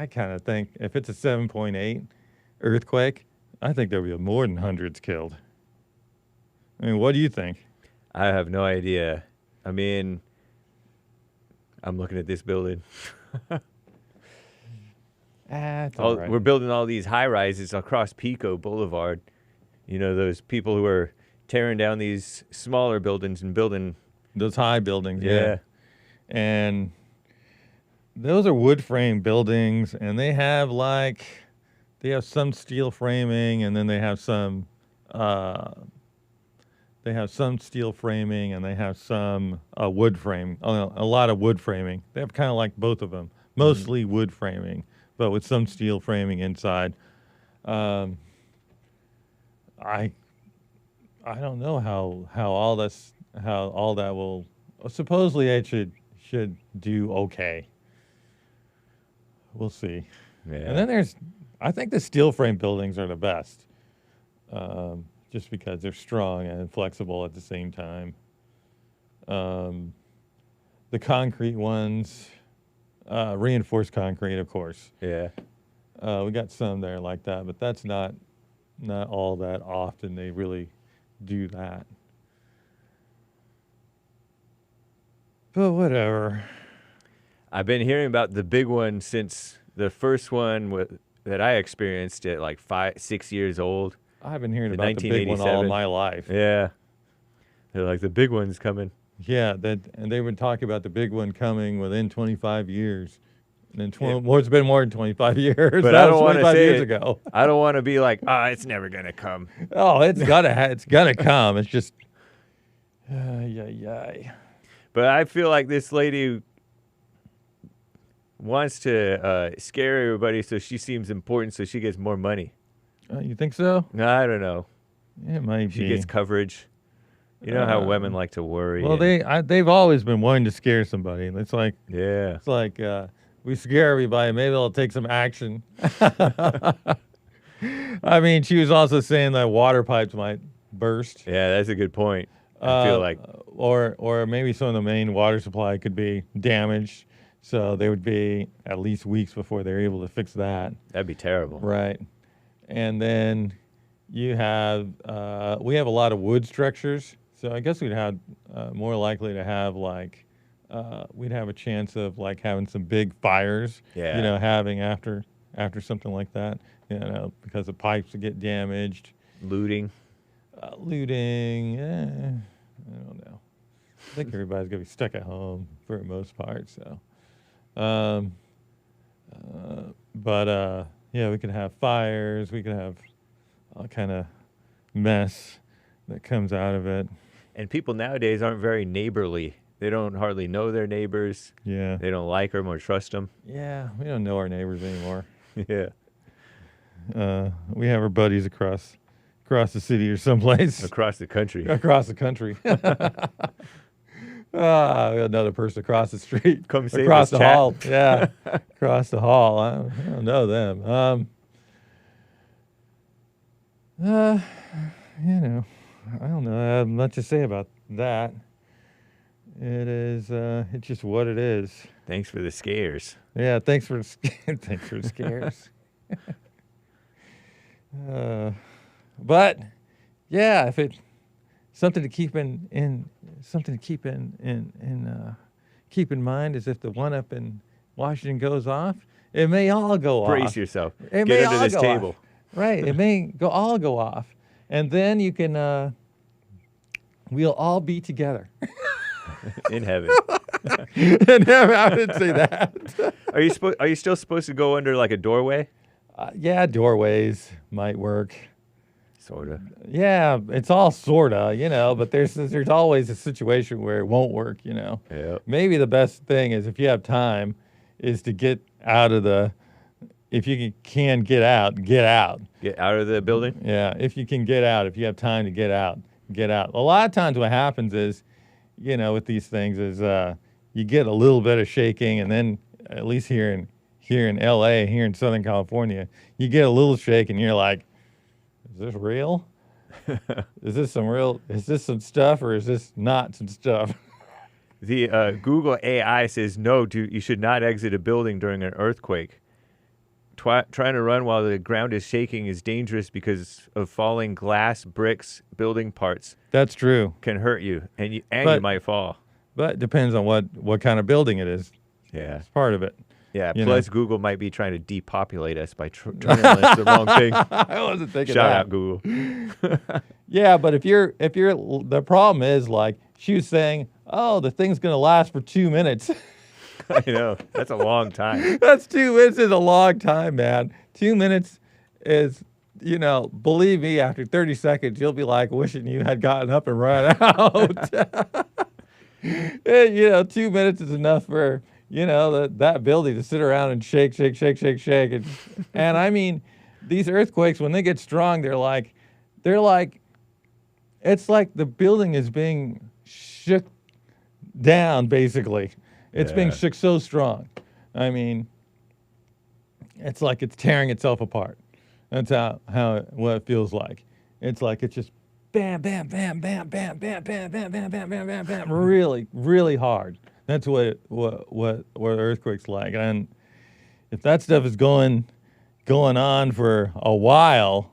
kind of think if it's a 7.8 earthquake, I think there'll be more than hundreds killed. I mean, what do you think? I have no idea. I mean, I'm looking at this building. All right. We're building all these high rises across Pico Boulevard. Those people who are tearing down these smaller buildings and building those high buildings. Yeah. And those are wood frame buildings, and they have some steel framing, and then they have some steel framing, and they have some wood frame. A lot of wood framing. They have kind of like both of them, mostly wood framing, but with some steel framing inside. I don't know how all that will. Supposedly it should do okay. We'll see. Yeah. And then I think the steel frame buildings are the best, just because they're strong and flexible at the same time. The concrete ones, reinforced concrete, of course. Yeah. We got some there like that, but that's not all that often they really do that. But whatever. I've been hearing about the big one since the first one that I experienced at like 6 years old. I've been hearing about the big one all of my life. Yeah. They're like, the big one's coming. Yeah, and they've been talking about the big one coming within 25 years. And then it's been more than 25 years. But I don't want to say years ago. I don't want to be like, it's never going to come. Oh, it's gonna come. It's just, yeah. But I feel like this lady wants to scare everybody, so she seems important, so she gets more money. You think so? I don't know. It might be. She gets coverage. You know how women like to worry. Well, they've always been wanting to scare somebody. It's like, yeah. It's like we scare everybody. Maybe they'll take some action. I mean, she was also saying that water pipes might burst. Yeah, that's a good point. I feel like, or maybe some of the main water supply could be damaged, so they would be at least weeks before they're able to fix that. That'd be terrible. Right. And then you have we have a lot of wood structures, so I guess we'd have more likely to have we'd have a chance of having some big fires. Yeah. Having after something like that. Because the pipes would get damaged. Looting. Looting. I don't know. I think everybody's gonna be stuck at home for the most part. So, yeah, we could have fires. We could have all kind of mess that comes out of it. And people nowadays aren't very neighborly. They don't hardly know their neighbors. Yeah. They don't like them or trust them. Yeah, we don't know our neighbors anymore. Yeah. We have our buddies across the city or someplace. Across the country. Across the country. We got another person across the street. Come save across us, the chat. hall. Yeah, across the hall. I don't know them. You know, I don't know. I have much to say about that. It is. It's just what it is. Thanks for the scares. Yeah. Thanks for thanks for the scares. But yeah, if it something to keep keep in mind is if the one up in Washington goes off, it may all go off. Brace yourself. It Get may under all this go table. off. Right. It may all go off, and then you can. We'll all be together. In heaven. In heaven, I didn't say that. Are you still supposed to go under like a doorway? Yeah, doorways might work. Sorta. Yeah, it's all sorta, you know, but there's always a situation where it won't work, you know. Yeah. Maybe the best thing is if you have time is to get out of the if you can get out. Get out of the building? Yeah, if you can get out, if you have time to get out. A lot of times what happens is, you know, with these things is you get a little bit of shaking, and then at least here in LA, here in Southern California, you get a little shake and you're like, is this real? Is this some stuff, or is this not some stuff? The Google AI says no, you should not exit a building during an earthquake. Trying to run while the ground is shaking is dangerous because of falling glass, bricks, building parts. That's true. Can hurt you, and you might fall. But it depends on what kind of building it is. Yeah. It's part of it. Yeah, You plus know? Google might be trying to depopulate us by turning us the wrong thing. I wasn't thinking Shout that. out, Google. Yeah, but if you're the problem is, like, she was saying, oh, the thing's going to last for 2 minutes. I know. That's a long time. That's 2 minutes is a long time, man. 2 minutes is, you know, believe me, after 30 seconds, you'll be like wishing you had gotten up and run out. And, you know, 2 minutes is enough for, you know, that building to sit around and shake. And I mean, these earthquakes, when they get strong, they're like, it's like the building is being shook down, basically. It's being shook so strong. I mean, it's like it's tearing itself apart. That's what it feels like. It's like it's just bam, bam, bam, bam, bam, bam, bam, bam, bam, bam, bam, bam, bam, really, really hard. That's what earthquakes like. And if that stuff is going on for a while,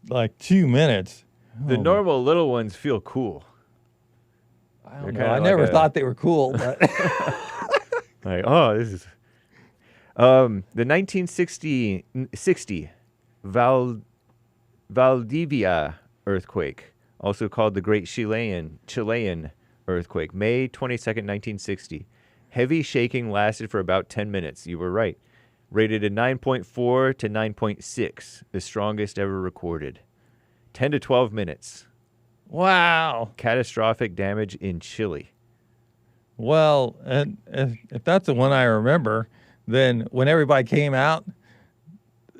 like 2 minutes. The normal little ones feel cool. I don't know. I never thought they were cool, but like, oh, this is the 1960 Valdivia earthquake, also called the Great Chilean earthquake, May 22nd, 1960. Heavy shaking lasted for about 10 minutes. You were right. Rated a 9.4 to 9.6, the strongest ever recorded. 10 to 12 minutes. Wow. Catastrophic damage in Chile. Well, and if that's the one I remember, then when everybody came out,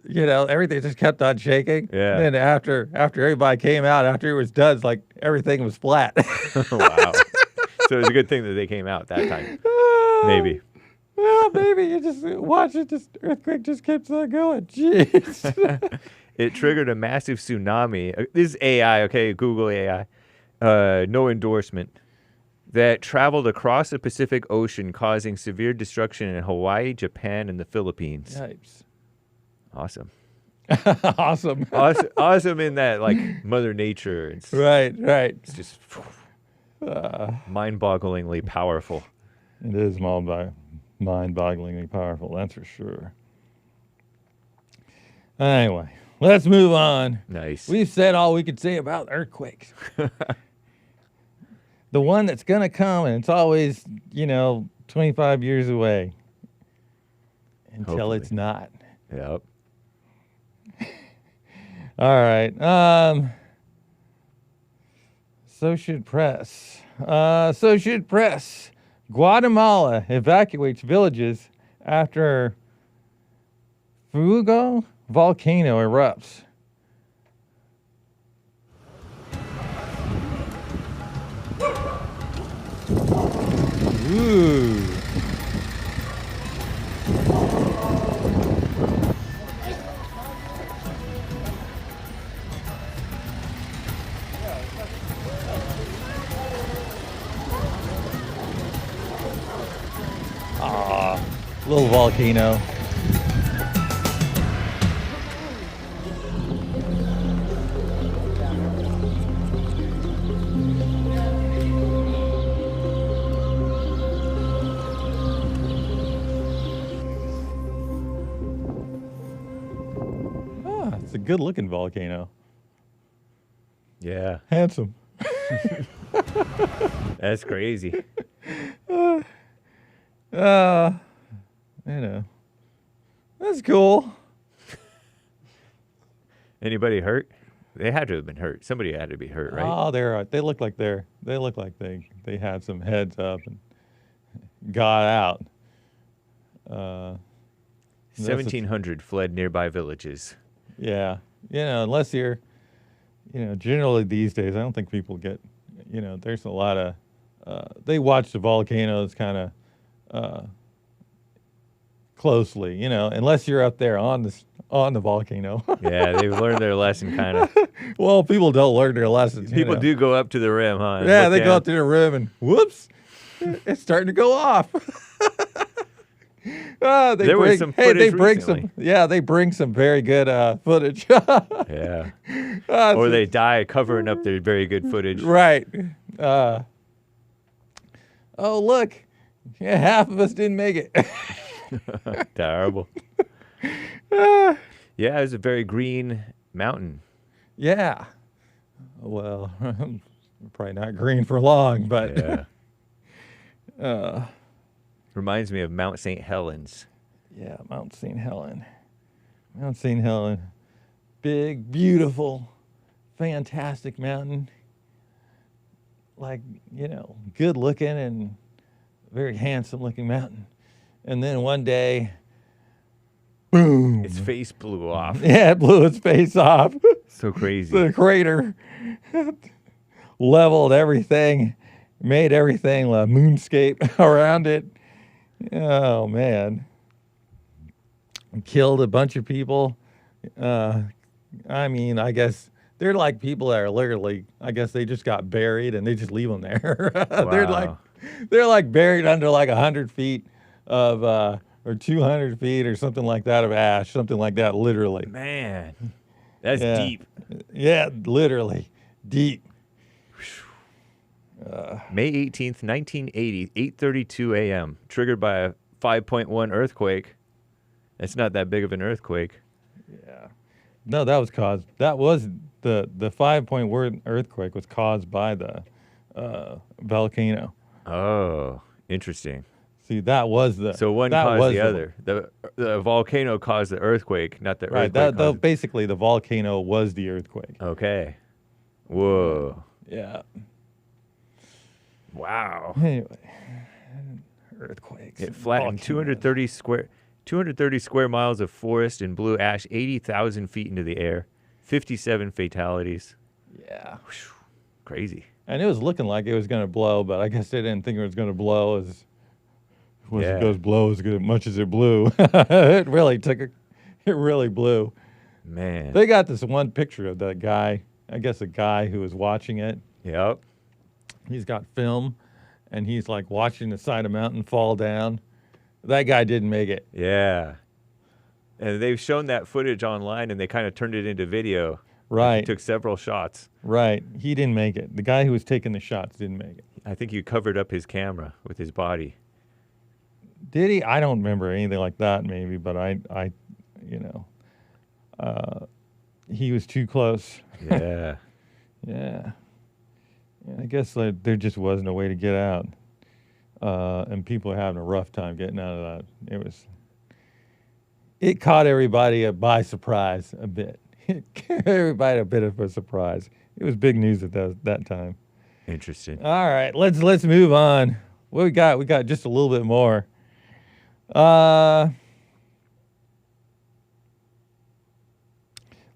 you know, everything just kept on shaking. Yeah. And after everybody came out, after it was done, it's like everything was flat. Wow. So it was a good thing that they came out that time. Maybe. Well, maybe you just watch it, just earthquake just keeps on going. Jeez. It triggered a massive tsunami. This is AI, okay, Google AI. No endorsement. That traveled across the Pacific Ocean, causing severe destruction in Hawaii, Japan, and the Philippines. Yipes. Awesome. Awesome. Awesome in that, like, Mother Nature. It's, right. It's just mind-bogglingly powerful. It is mind-bogglingly powerful, that's for sure. Anyway, let's move on. Nice. We've said all we could say about earthquakes. the one that's going to come, and it's always, 25 years away until Hopefully. it's not. Yep. All right. Associated Press. Associated Press. Guatemala evacuates villages after Googol volcano erupts. Ooh. Little volcano. It's a good-looking volcano. Yeah. Handsome. That's crazy. That's cool. Anybody hurt? They had to have been hurt. Somebody had to be hurt, right? Oh, they look like they had some heads up and got out. 1,700 fled nearby villages. Yeah. Unless you're, generally these days, I don't think people get, there's a lot of, they watch the volcanoes kind of closely, unless you're up there on the volcano. Yeah, they've learned their lesson, kind of. Well, people don't learn their lessons. People do go up to the rim, huh? Yeah, they go up to the rim and whoops, it's starting to go off. They bring some very good footage. Yeah. Or they die covering up their very good footage. Right. Oh, look. Yeah, half of us didn't make it. Terrible. Yeah, it was a very green mountain. Yeah. Well, probably not green for long, but yeah. Reminds me of Mount St. Helens. Yeah, Mount St. Helen. Mount St. Helen. Big, beautiful, fantastic mountain. Like, good looking and very handsome looking mountain. And then one day, boom. Its face blew off. Yeah, it blew its face off. So crazy. The crater leveled everything, made everything a moonscape around it. Oh, man. Killed a bunch of people. I guess they're like people that are literally, I guess they just got buried and they just leave them there. Wow. They're like buried under like 100 feet of, or 200 feet or something like that of ash, something like that, literally. Man, that's deep. Yeah, literally deep. May 18th, 1980, 8:32 a.m., triggered by a 5.1 earthquake. That's not that big of an earthquake. Yeah. No, that was the 5.1 earthquake was caused by the volcano. Oh, interesting. See, that was the... So one caused the other. The volcano caused the earthquake, not the earthquake. Right, basically the volcano was the earthquake. Okay. Whoa. Yeah. Wow. Anyway, earthquakes. It flattened 230 square miles of forest and blew ash 80,000 feet into the air. 57 fatalities. Yeah. Crazy. And it was looking like it was going to blow, but I guess they didn't think it was going to blow as much as it blew. It really blew. Man. They got this one picture of that guy, I guess a guy who was watching it. Yep. He's got film, and he's like watching the side of the mountain fall down. That guy didn't make it. Yeah. And they've shown that footage online, and they kind of turned it into video. Right. He took several shots. Right. He didn't make it. The guy who was taking the shots didn't make it. I think he covered up his camera with his body. Did he? I don't remember anything like that, maybe, but he was too close. Yeah. Yeah. I guess there just wasn't a way to get out. And people are having a rough time getting out of that. It caught everybody by surprise a bit. It gave everybody a bit of a surprise. It was big news at that time. Interesting. All right, let's move on. What we got? We got just a little bit more.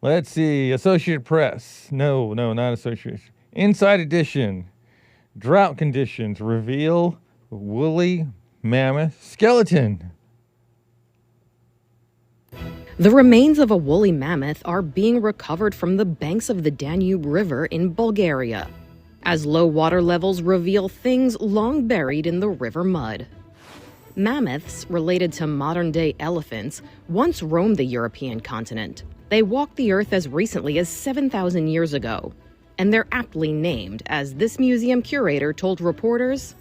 Let's see. Associated Press. No, not Associated. Inside Edition. Drought conditions reveal woolly mammoth skeleton. The remains of a woolly mammoth are being recovered from the banks of the Danube River in Bulgaria, as low water levels reveal things long buried in the river mud. Mammoths, related to modern-day elephants, once roamed the European continent. They walked the earth as recently as 7,000 years ago, and they're aptly named, as this museum curator told reporters.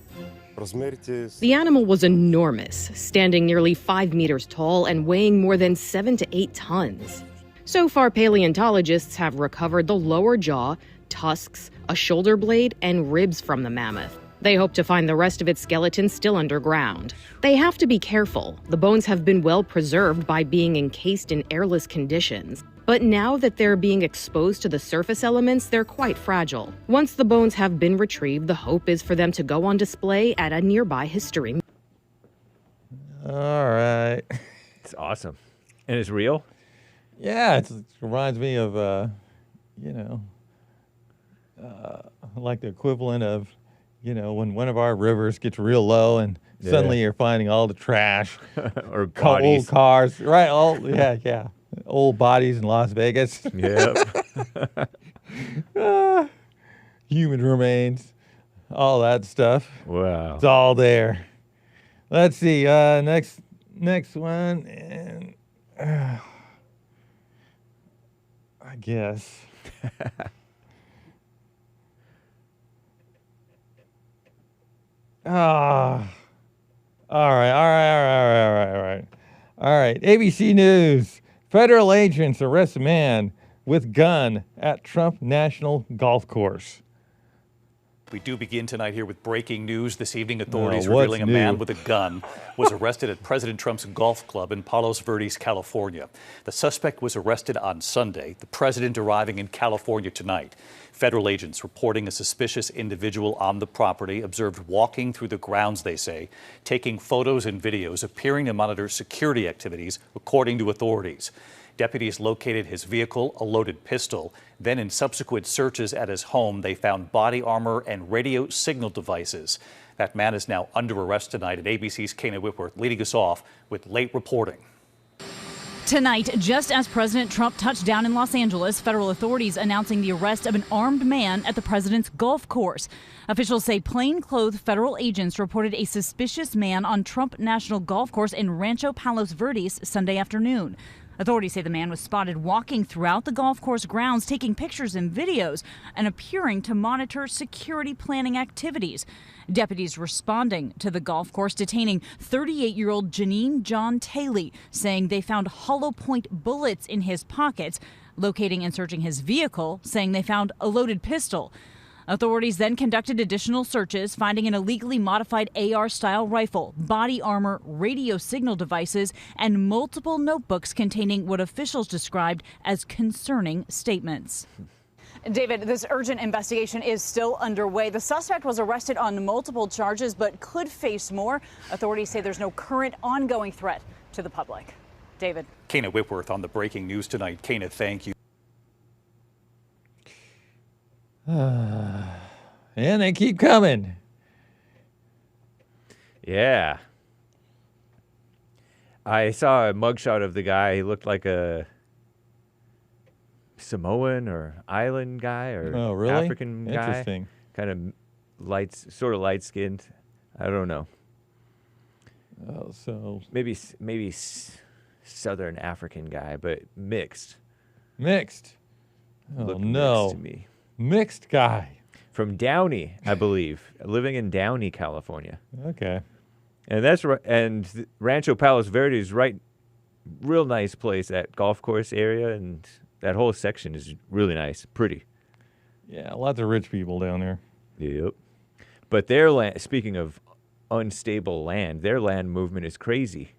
The animal was enormous, standing nearly 5 meters tall and weighing more than 7 to 8 tons. So far, paleontologists have recovered the lower jaw, tusks, a shoulder blade, and ribs from the mammoth. They hope to find the rest of its skeleton still underground. They have to be careful. The bones have been well preserved by being encased in airless conditions. But now that they're being exposed to the surface elements, they're quite fragile. Once the bones have been retrieved, the hope is for them to go on display at a nearby history. All right. It's awesome. And it's real? Yeah, it reminds me of, like the equivalent of, when one of our rivers gets real low and suddenly you're finding all the trash. Or bodies. Old cars. Right, yeah. Old bodies in Las Vegas. Yep. Human remains. All that stuff. Wow. It's all there. Let's see. Next one. And I guess. All right. ABC News. Federal agents arrest man with gun at Trump National Golf Course. We do begin tonight here with breaking news. This evening, authorities revealing a man with a gun was arrested at President Trump's golf club in Palos Verdes, California. The suspect was arrested on Sunday, the president arriving in California tonight. Federal agents reporting a suspicious individual on the property observed walking through the grounds, they say, taking photos and videos, appearing to monitor security activities, according to authorities. Deputies located his vehicle, a loaded pistol. Then in subsequent searches at his home, they found body armor and radio signal devices. That man is now under arrest tonight, and ABC's Kana Whitworth leading us off with late reporting. Tonight, just as President Trump touched down in Los Angeles, federal authorities announcing the arrest of an armed man at the president's golf course. Officials say plainclothes federal agents reported a suspicious man on Trump National Golf Course in Rancho Palos Verdes Sunday afternoon. Authorities say the man was spotted walking throughout the golf course grounds, taking pictures and videos, and appearing to monitor security planning activities. Deputies responding to the golf course detaining 38-year-old Janine John Taylor, saying they found hollow point bullets in his pockets, locating and searching his vehicle, saying they found a loaded pistol. Authorities then conducted additional searches, finding an illegally modified AR-style rifle, body armor, radio signal devices, and multiple notebooks containing what officials described as concerning statements. David, this urgent investigation is still underway. The suspect was arrested on multiple charges, but could face more. Authorities say there's no current ongoing threat to the public. David. Kana Whitworth on the breaking news tonight. Kana, thank you. And they keep coming. Yeah. I saw a mugshot of the guy. He looked like a Samoan or island guy or African guy. Interesting. Kind of sort of light skinned. I don't know. Oh, so maybe Southern African guy, but mixed. Mixed. Oh Looked no. mixed to me. Mixed guy. From Downey, I believe, living in Downey, California. Okay. And that's right. And Rancho Palos Verdes, right, real nice place. That golf course area and that whole section is really nice, pretty. Yeah, lots of rich people down there. Yep. But their land, speaking of unstable land, their land movement is crazy.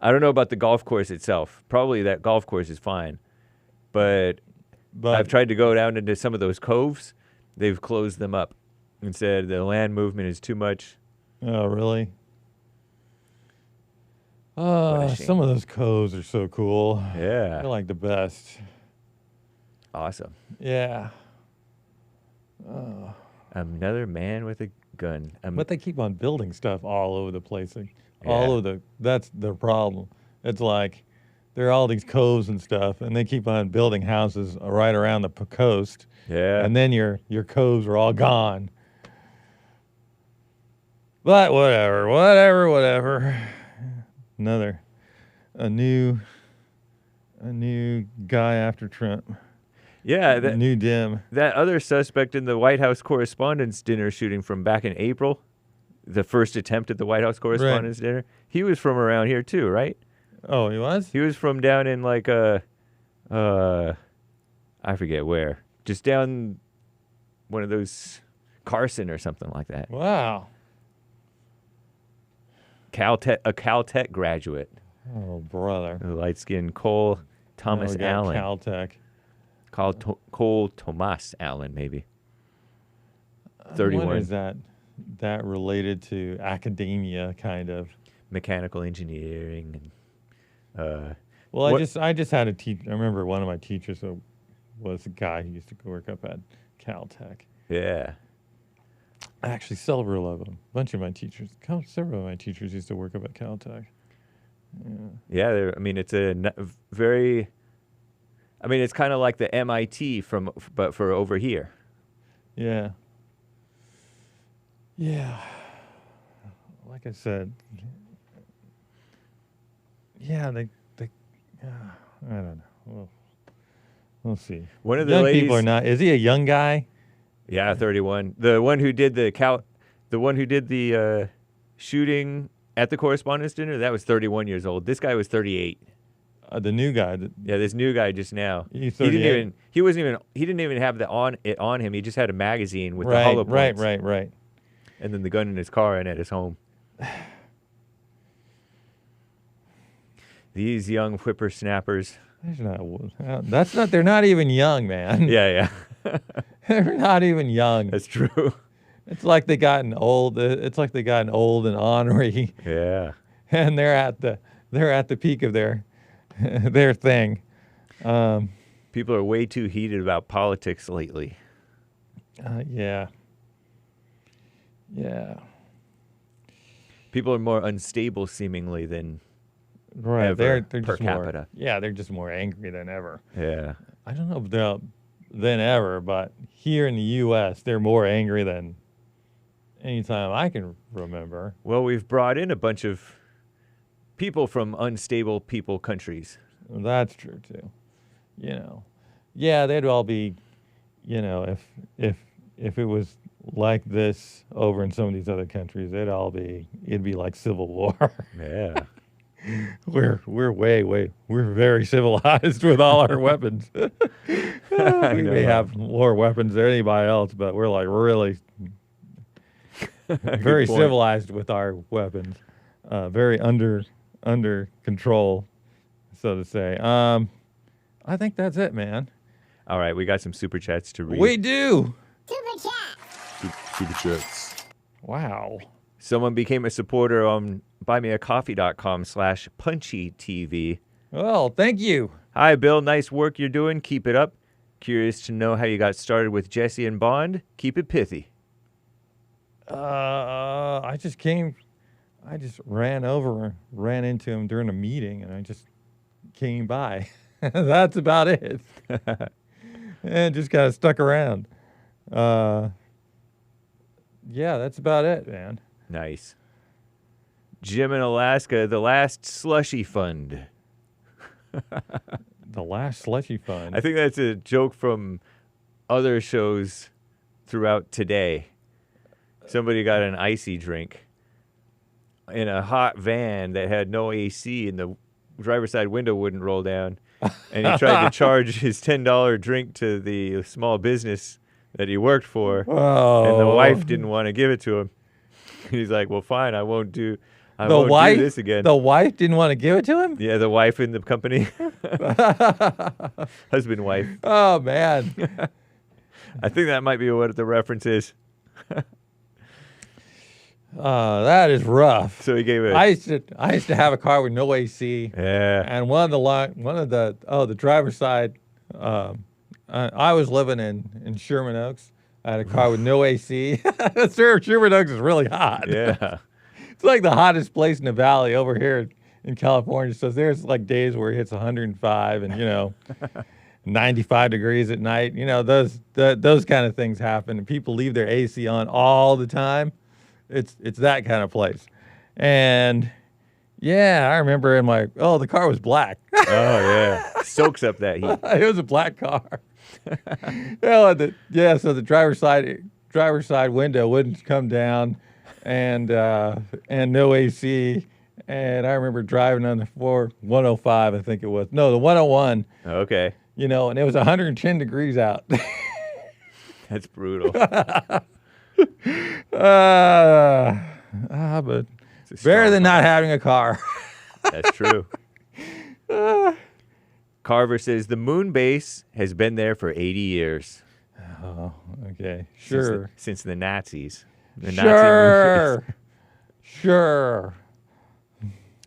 I don't know about the golf course itself. Probably that golf course is fine. But I've tried to go down into some of those coves. They've closed them up and said the land movement is too much. Oh, really? What a Some of those coves are so cool. Yeah. They're like the best. Awesome. Yeah. Another man with a gun. But they keep on building stuff all over the place. That's their problem. It's like there are all these coves and stuff, and they keep on building houses right around the coast. Yeah. And then your coves are all gone. But whatever. A new guy after Trump. Yeah, A new dim. That other suspect in the White House Correspondents' Dinner shooting from back in April, the first attempt at the White House Correspondents' Dinner, he was from around here too, right? Oh, he was? He was from down in like I forget where, just down one of those Carson or something like that. Wow. A Caltech graduate. Oh, brother. Light-skinned Cole Thomas Allen. Caltech. Cole Thomas Allen, maybe. I 31. wonder, is that related to academia, kind of? Mechanical engineering. And, well, I just had a teacher. I remember one of my teachers was a guy who used to work up at Caltech. Yeah. Actually, several of them. Several of my teachers used to work up at Caltech. Yeah, it's it's kind of like the MIT but for over here. Yeah. Yeah. Like I said, yeah, I don't know. We'll see. One of the young ladies, people are not. Is he a young guy? Yeah, 31. The one who did the shooting at the Correspondents' Dinner, that was 31 years old. This guy was 38. The new guy. This new guy just now. He's he 38. didn't even have it on him. He just had a magazine with the hollow points. Right. And then the gun in his car and at his home. These young whippersnappers. They're not even young, man. Yeah. They're not even young. That's true. It's like they gotten old. It's like they gotten old and ornery. Yeah. And they're at the peak of their thing. People are way too heated about politics lately. Yeah. People are more unstable seemingly than right. Ever They're per just capita. They're just more angry than ever. Yeah. I don't know than ever, but here in the U.S., they're more angry than any time I can remember. Well, we've brought in a bunch of people from unstable countries. That's true too. Yeah, they'd all be, if it was like this over in some of these other countries, it'd be like civil war. Yeah. We're very civilized with all our weapons. We may have more weapons than anybody else, but we're like really very civilized with our weapons. Very under control, so to say. I think that's it, man. All right, we got some super chats to read. We do. Super chats. Wow. Someone became a supporter on buymeacoffee.com/Punchie TV. Well, thank you. Hi, Bill. Nice work you're doing. Keep it up. Curious to know how you got started with Jesse and Bond. Keep it pithy. I just ran into him during a meeting, and I just came by. That's about it. And just kind of stuck around. Yeah, that's about it, man. Nice. Jim in Alaska, the last slushy fund. The last slushy fund. I think that's a joke from other shows throughout today. Somebody got an icy drink in a hot van that had no AC, and the driver's side window wouldn't roll down. And he tried to charge his $10 drink to the small business that he worked for, Oh. and the wife didn't want to give it to him. He's like, well, fine, I won't do The wife, do this again. the wife didn't want to give it to him? Yeah, the wife in the company. Husband, wife. Oh, man. I think that might be what the reference is. That is rough. So he gave it. I used to have a car with no AC. Yeah. And the driver's side. I was living in Sherman Oaks. I had a car with no AC. Sherman Oaks is really hot. Yeah. It's like the hottest place in the valley over here in California. So there's like days where it hits 105 and 95 degrees at night. Those kind of things happen, and people leave their AC on all the time. It's that kind of place. And yeah, I remember the car was black. Oh yeah, soaks up that heat. It was a black car. So the driver's side window wouldn't come down, and no AC. And I remember driving on the 105, I think it was. No, the 101. Okay. And it was 110 degrees out. That's brutal. But better than not having a car. That's true. Carver says the moon base has been there for 80 years. Oh, okay. Sure. Since the Nazis. Sure.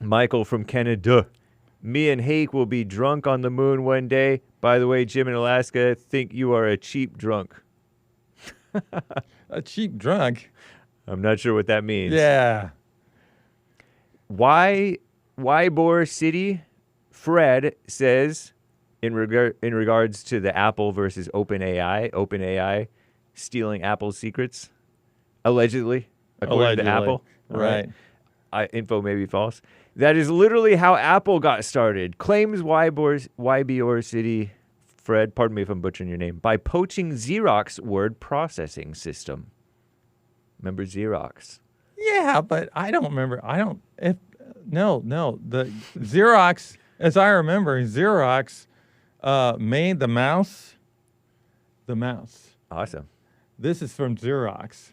Michael from Canada. Me and Hake will be drunk on the moon one day. By the way, Jim in Alaska, think you are a cheap drunk. A cheap drunk? I'm not sure what that means. Yeah. Why Ybor City? Fred says, in regards to the Apple versus OpenAI stealing Apple's secrets, allegedly, according to Apple. Right. Info may be false. That is literally how Apple got started. Claims Ybor City, Fred, pardon me if I'm butchering your name, by poaching Xerox word processing system. Remember Xerox? Yeah, but I don't remember. The Xerox, as I remember, Xerox made the mouse. The mouse. Awesome. This is from Xerox.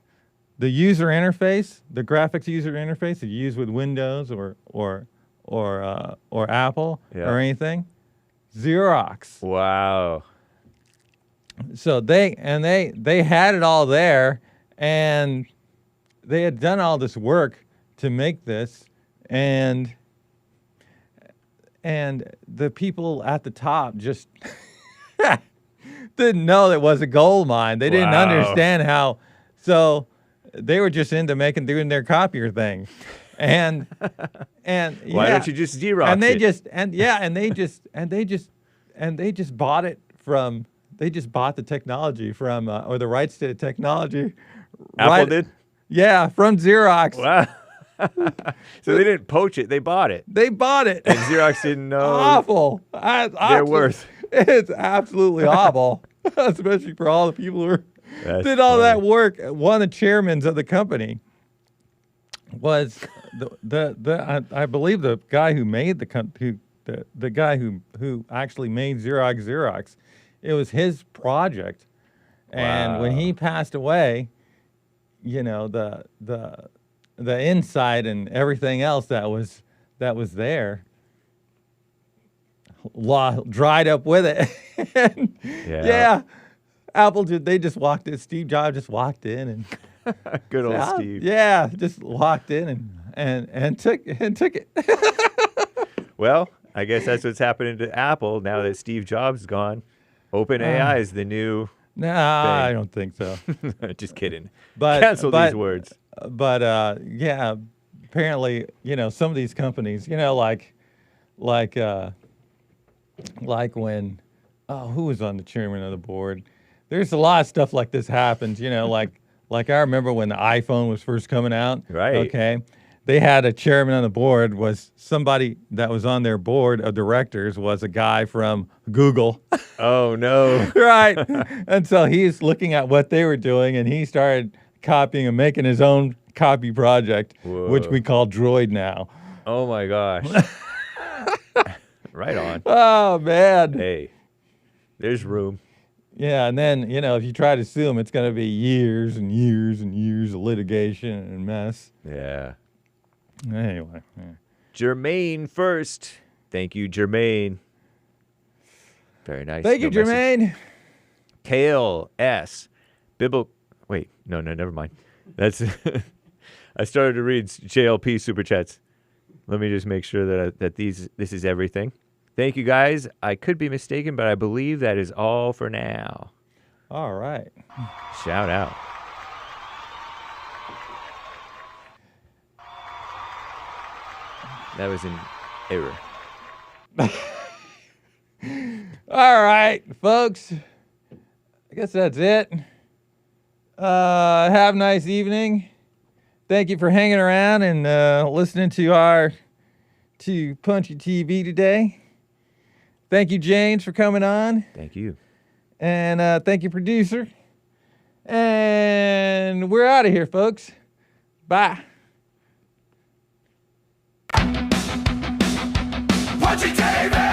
The user interface, the graphics user interface that you use with Windows or Apple or anything, Xerox. Wow. So they had it all there, and they had done all this work to make this, and the people at the top just didn't know it was a gold mine. They didn't understand how. So they were just into doing their copier thing, and why don't you just Xerox and they it? They just bought it from. They just bought the technology from or the rights to the technology. Apple did? Yeah, from Xerox. Wow. So they didn't poach it; they bought it. They bought it. And Xerox didn't know. Awful. Their worth. It's absolutely awful, especially for all the people who did all that work. One of the chairmen of the company was I believe the guy who made the guy who actually made Xerox. It was his project, and when he passed away, the inside and everything else that was there dried up with it. Yeah. Apple they just walked in. Steve Jobs just walked in and good old Steve. Yeah, just walked in and took it. Well, I guess that's what's happening to Apple now that Steve Jobs is gone. OpenAI is the new thing. I don't think so. Just kidding. Cancel these words. But yeah, apparently, some of these companies, like when, who was on the chairman of the board? There's a lot of stuff like this happens, like I remember when the iPhone was first coming out. Right. Okay. They had a chairman on the board, was somebody that was on their board of directors was a guy from Google. Oh, no. Right. And so he's looking at what they were doing, and he started copying and making his own copy project, which we call Droid now. Oh, my gosh. Right on. Oh, man. Hey, there's room. Yeah, and then, if you try to sue them, it's going to be years and years and years of litigation and mess. Yeah. Anyway. Yeah. Jermaine first. Thank you, Jermaine. Very nice. Thank you, Jermaine. Kale S. Wait, no, never mind. That's I started to read JLP super chats. Let me just make sure that this is everything. Thank you, guys. I could be mistaken, but I believe that is all for now. All right. Shout out. That was an error. All right, folks. I guess that's it. Have a nice evening. Thank you for hanging around and listening to Punchie TV today. Thank you, James, for coming on. Thank you. And thank you, producer. And we're out of here, folks. Bye. Punchie TV!